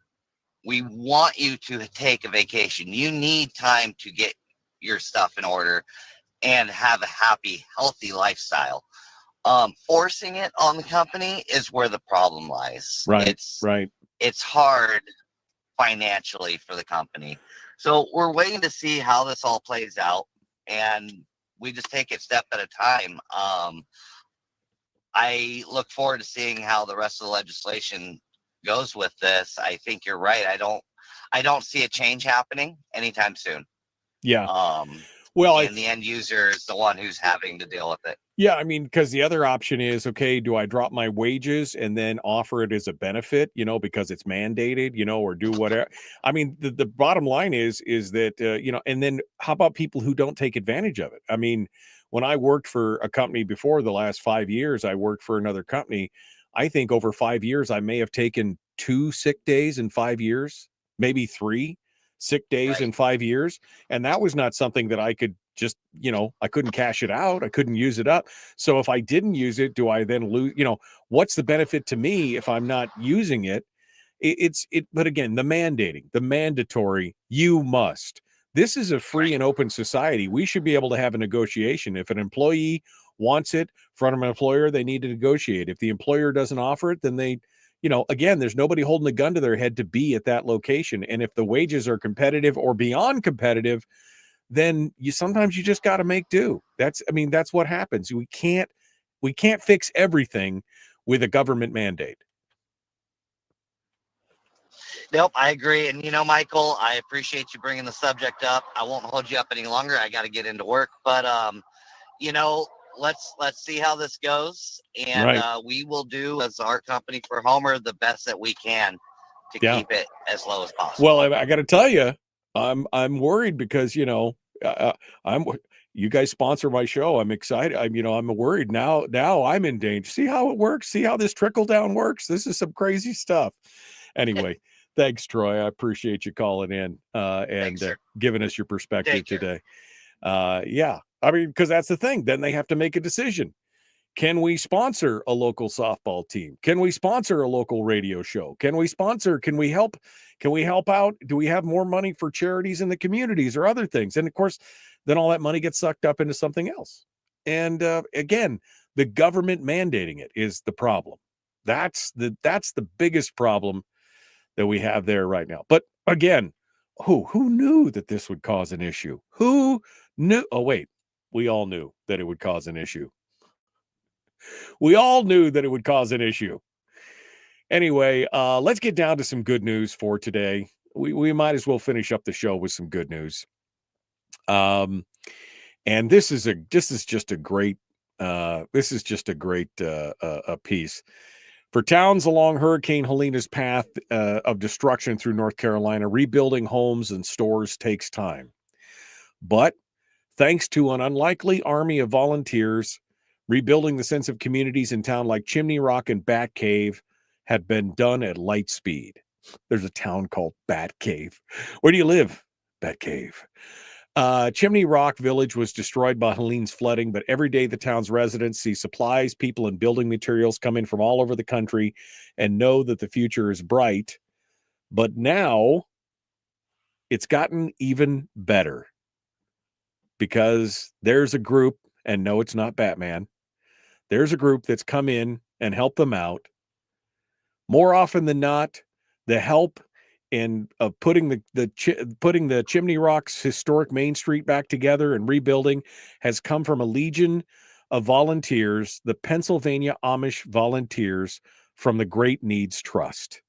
We want you to take a vacation. You need time to get your stuff in order and have a happy, healthy lifestyle. Forcing it on the company is where the problem lies. Right. It's hard financially for the company. So we're waiting to see how this all plays out, and we just take it step at a time. I look forward to seeing how the rest of the legislation goes with this. I think you're right. I don't see a change happening anytime soon. Yeah. And the end user is the one who's having to deal with it. Yeah, I mean, because the other option is, okay, do I drop my wages and then offer it as a benefit, because it's mandated, or do whatever? I mean, the bottom line is that, and then how about people who don't take advantage of it? I mean, when I worked for a company before the last 5 years, I worked for another company. I think over 5 years, I may have taken 2 sick days in 5 years, maybe 3 sick days in 5 years. And that was not something that I could just, I couldn't cash it out. I couldn't use it up. So if I didn't use it, do I then lose, what's the benefit to me if I'm not using it? But again, the mandatory, you must. This is a free and open society. We should be able to have a negotiation. If an employee wants it from an employer, they need to negotiate. If the employer doesn't offer it, then they, again, there's nobody holding a gun to their head to be at that location. And if the wages are competitive or beyond competitive, then sometimes you just got to make do. That's what happens. We can't fix everything with a government mandate. Nope, I agree. And Michael, I appreciate you bringing the subject up. I won't hold you up any longer. I got to get into work, but let's see how this goes, and we will do as our company for Homer the best that we can to keep it as low as possible. Well, I got to tell you, I'm worried because, I'm you guys sponsor my show. I'm excited. I'm worried now. Now I'm in danger. See how it works? See how this trickle down works? This is some crazy stuff. Anyway, thanks, Troy. I appreciate you calling in and giving us your perspective today. Yeah. I mean, because that's the thing. Then they have to make a decision. Can we sponsor a local softball team? Can we sponsor a local radio show? Can we help? Can we help out? Do we have more money for charities in the communities or other things? And of course, then all that money gets sucked up into something else. And again, the government mandating it is the problem. That's the biggest problem that we have there right now. But again, who knew that this would cause an issue? Who knew? Oh, wait, we all knew that it would cause an issue. We all knew that it would cause an issue. Anyway, let's get down to some good news for today. We might as well finish up the show with some good news. And this is just a great piece for towns along Hurricane Helena's path of destruction through North Carolina. Rebuilding homes and stores takes time, but thanks to an unlikely army of volunteers, rebuilding the sense of communities in town like Chimney Rock and Bat Cave had been done at light speed. There's a town called Bat Cave. Where do you live? Bat Cave. Chimney Rock Village was destroyed by Helene's flooding, but every day the town's residents see supplies, people, and building materials come in from all over the country and know that the future is bright. But now it's gotten even better because there's a group, and no, it's not Batman. There's a group that's come in and helped them out. More often than not, the help in putting the Chimney Rock's historic Main Street back together and rebuilding has come from a legion of volunteers, the Pennsylvania Amish volunteers from the Great Needs Trust.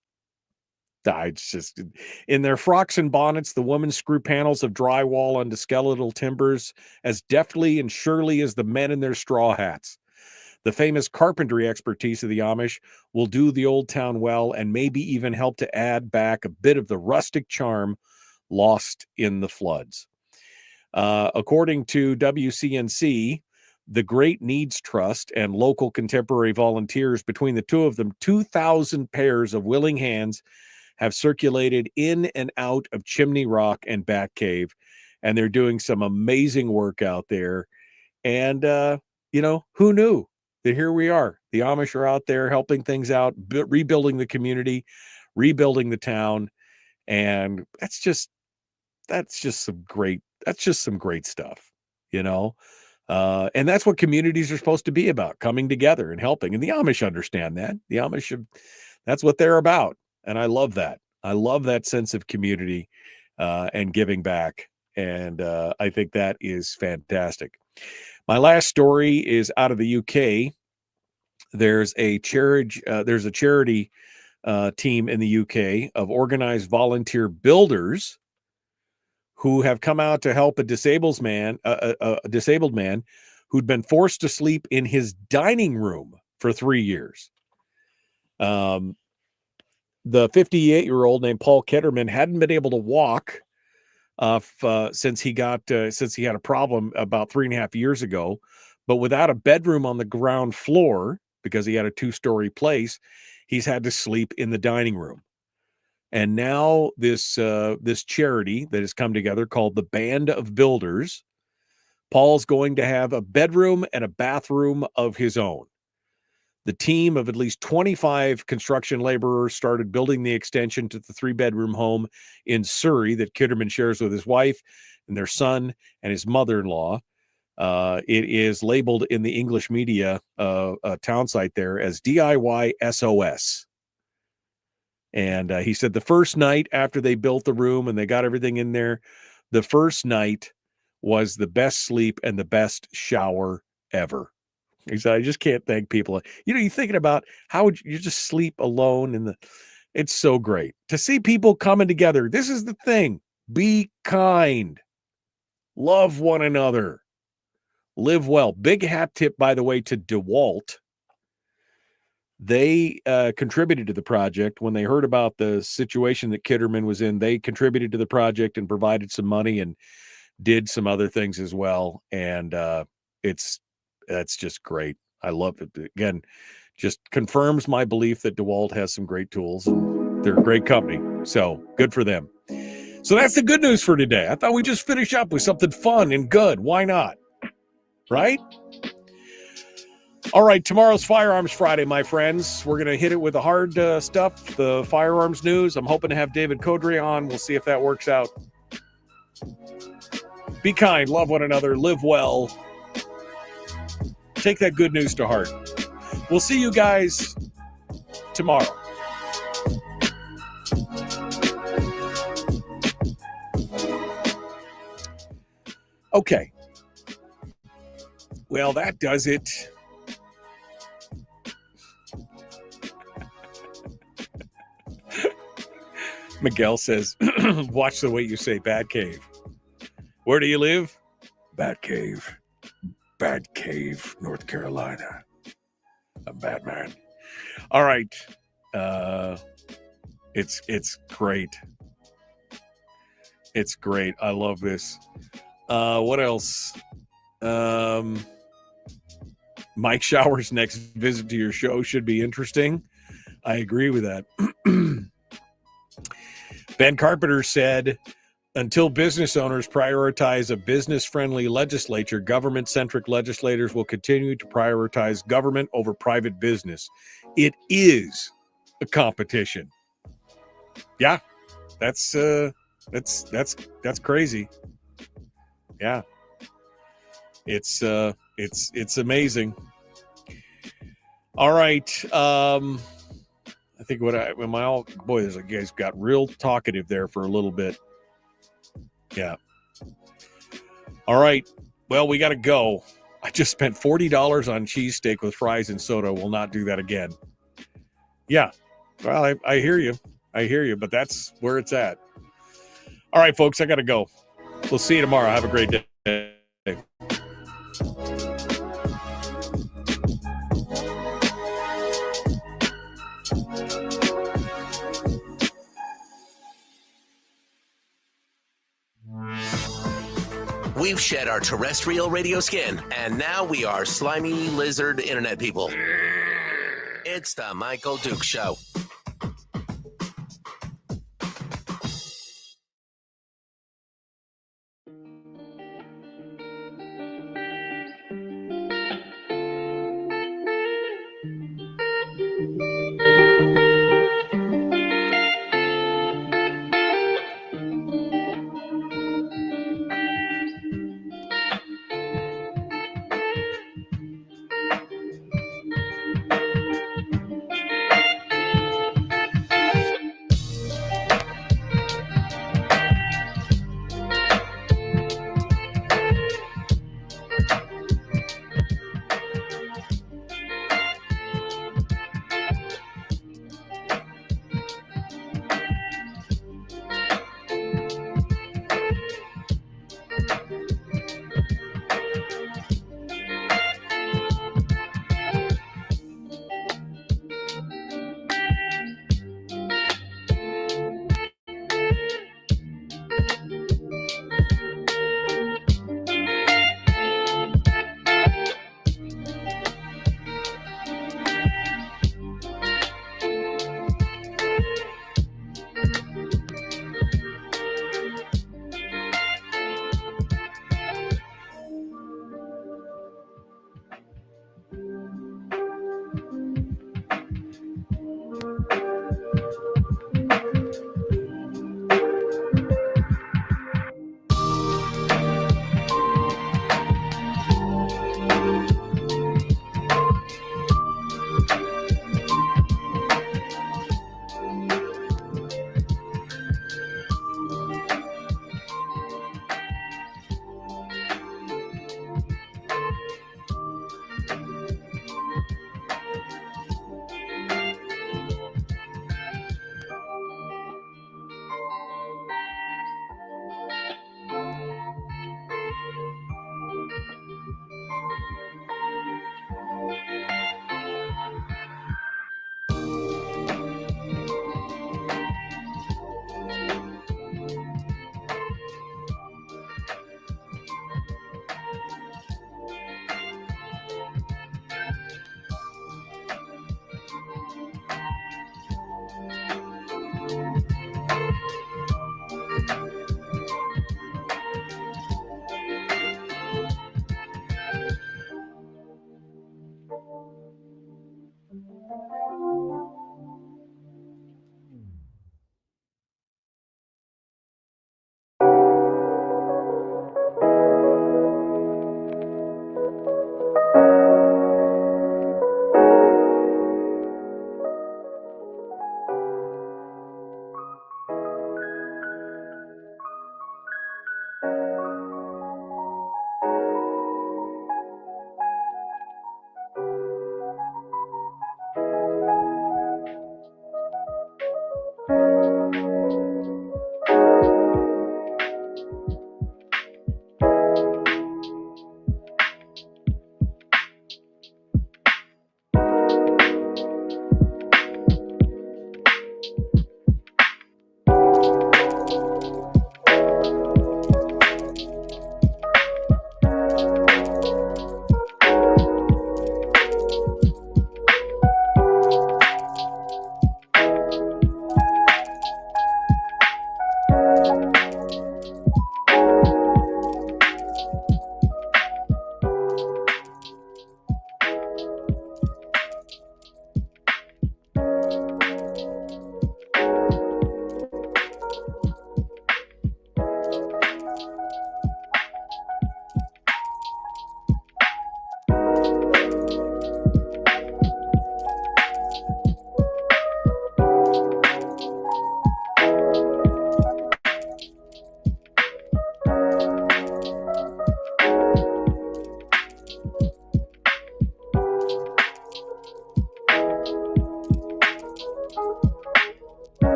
It's just in their frocks and bonnets, the women screw panels of drywall onto skeletal timbers as deftly and surely as the men in their straw hats. The famous carpentry expertise of the Amish will do the old town well and maybe even help to add back a bit of the rustic charm lost in the floods. According to WCNC, the Great Needs Trust and local contemporary volunteers, between the two of them, 2,000 pairs of willing hands have circulated in and out of Chimney Rock and Bat Cave, and they're doing some amazing work out there. And, who knew? Here we are. The Amish are out there helping things out, rebuilding the community, rebuilding the town. And that's just some great stuff, and that's what communities are supposed to be about, coming together and helping. And the Amish understand that. The Amish, that's what they're about. And I love that. I love that sense of community and giving back. And I think that is fantastic. My last story is out of the UK. There's a charity team in the UK of organized volunteer builders who have come out to help a disabled man who'd been forced to sleep in his dining room for 3 years. The 58-year-old named Paul Ketterman hadn't been able to walk since he had a problem about 3.5 years ago, but without a bedroom on the ground floor, because he had a 2-story place, he's had to sleep in the dining room. And now this charity that has come together called the Band of Builders, Paul's going to have a bedroom and a bathroom of his own. The team of at least 25 construction laborers started building the extension to the 3-bedroom home in Surrey that Kitterman shares with his wife and their son and his mother-in-law. It is labeled in the English media town site there as DIY SOS. And he said the first night after they built the room and they got everything in there, the first night was the best sleep and the best shower ever. He said, I just can't thank people. You're thinking about how would you just sleep alone it's so great to see people coming together. This is the thing. Be kind. Love one another. Live well. Big hat tip, by the way, to DeWalt. they contributed to the project. When they heard about the situation that Kitterman was in, they contributed to the project and provided some money and did some other things as well. And that's just great. I love it. Again, just confirms my belief that DeWalt has some great tools and they're a great company. So good for them. So that's the good news for today. I thought we'd just finish up with something fun and good. Why not? Right? All right, tomorrow's Firearms Friday, my friends. We're going to hit it with the hard stuff, the firearms news. I'm hoping to have David Codry on. We'll see if that works out. Be kind, love one another, live well. Take that good news to heart. We'll see you guys tomorrow. Okay. Well, that does it. Miguel says, watch the way you say Bat Cave. Where do you live? Bat Cave. Bat Cave, North Carolina. I'm Batman. All right. It's great. It's great. I love this. What else? Mike Shower's next visit to your show should be interesting. I agree with that. Ben Carpenter said, until business owners prioritize a business-friendly legislature, government-centric legislators will continue to prioritize government over private business. It is a competition. Yeah, that's crazy. Yeah, it's amazing. All right. I think there's a guy's got real talkative there for a little bit. Yeah. All right. Well, we got to go. I just spent $40 on cheesesteak with fries and soda. Will not do that again. Yeah. Well, I hear you. But that's where it's at. All right, folks, I got to go. We'll see you tomorrow. Have a great day. We've shed our terrestrial radio skin, and now we are slimy lizard internet people. It's the Michael Duke Show.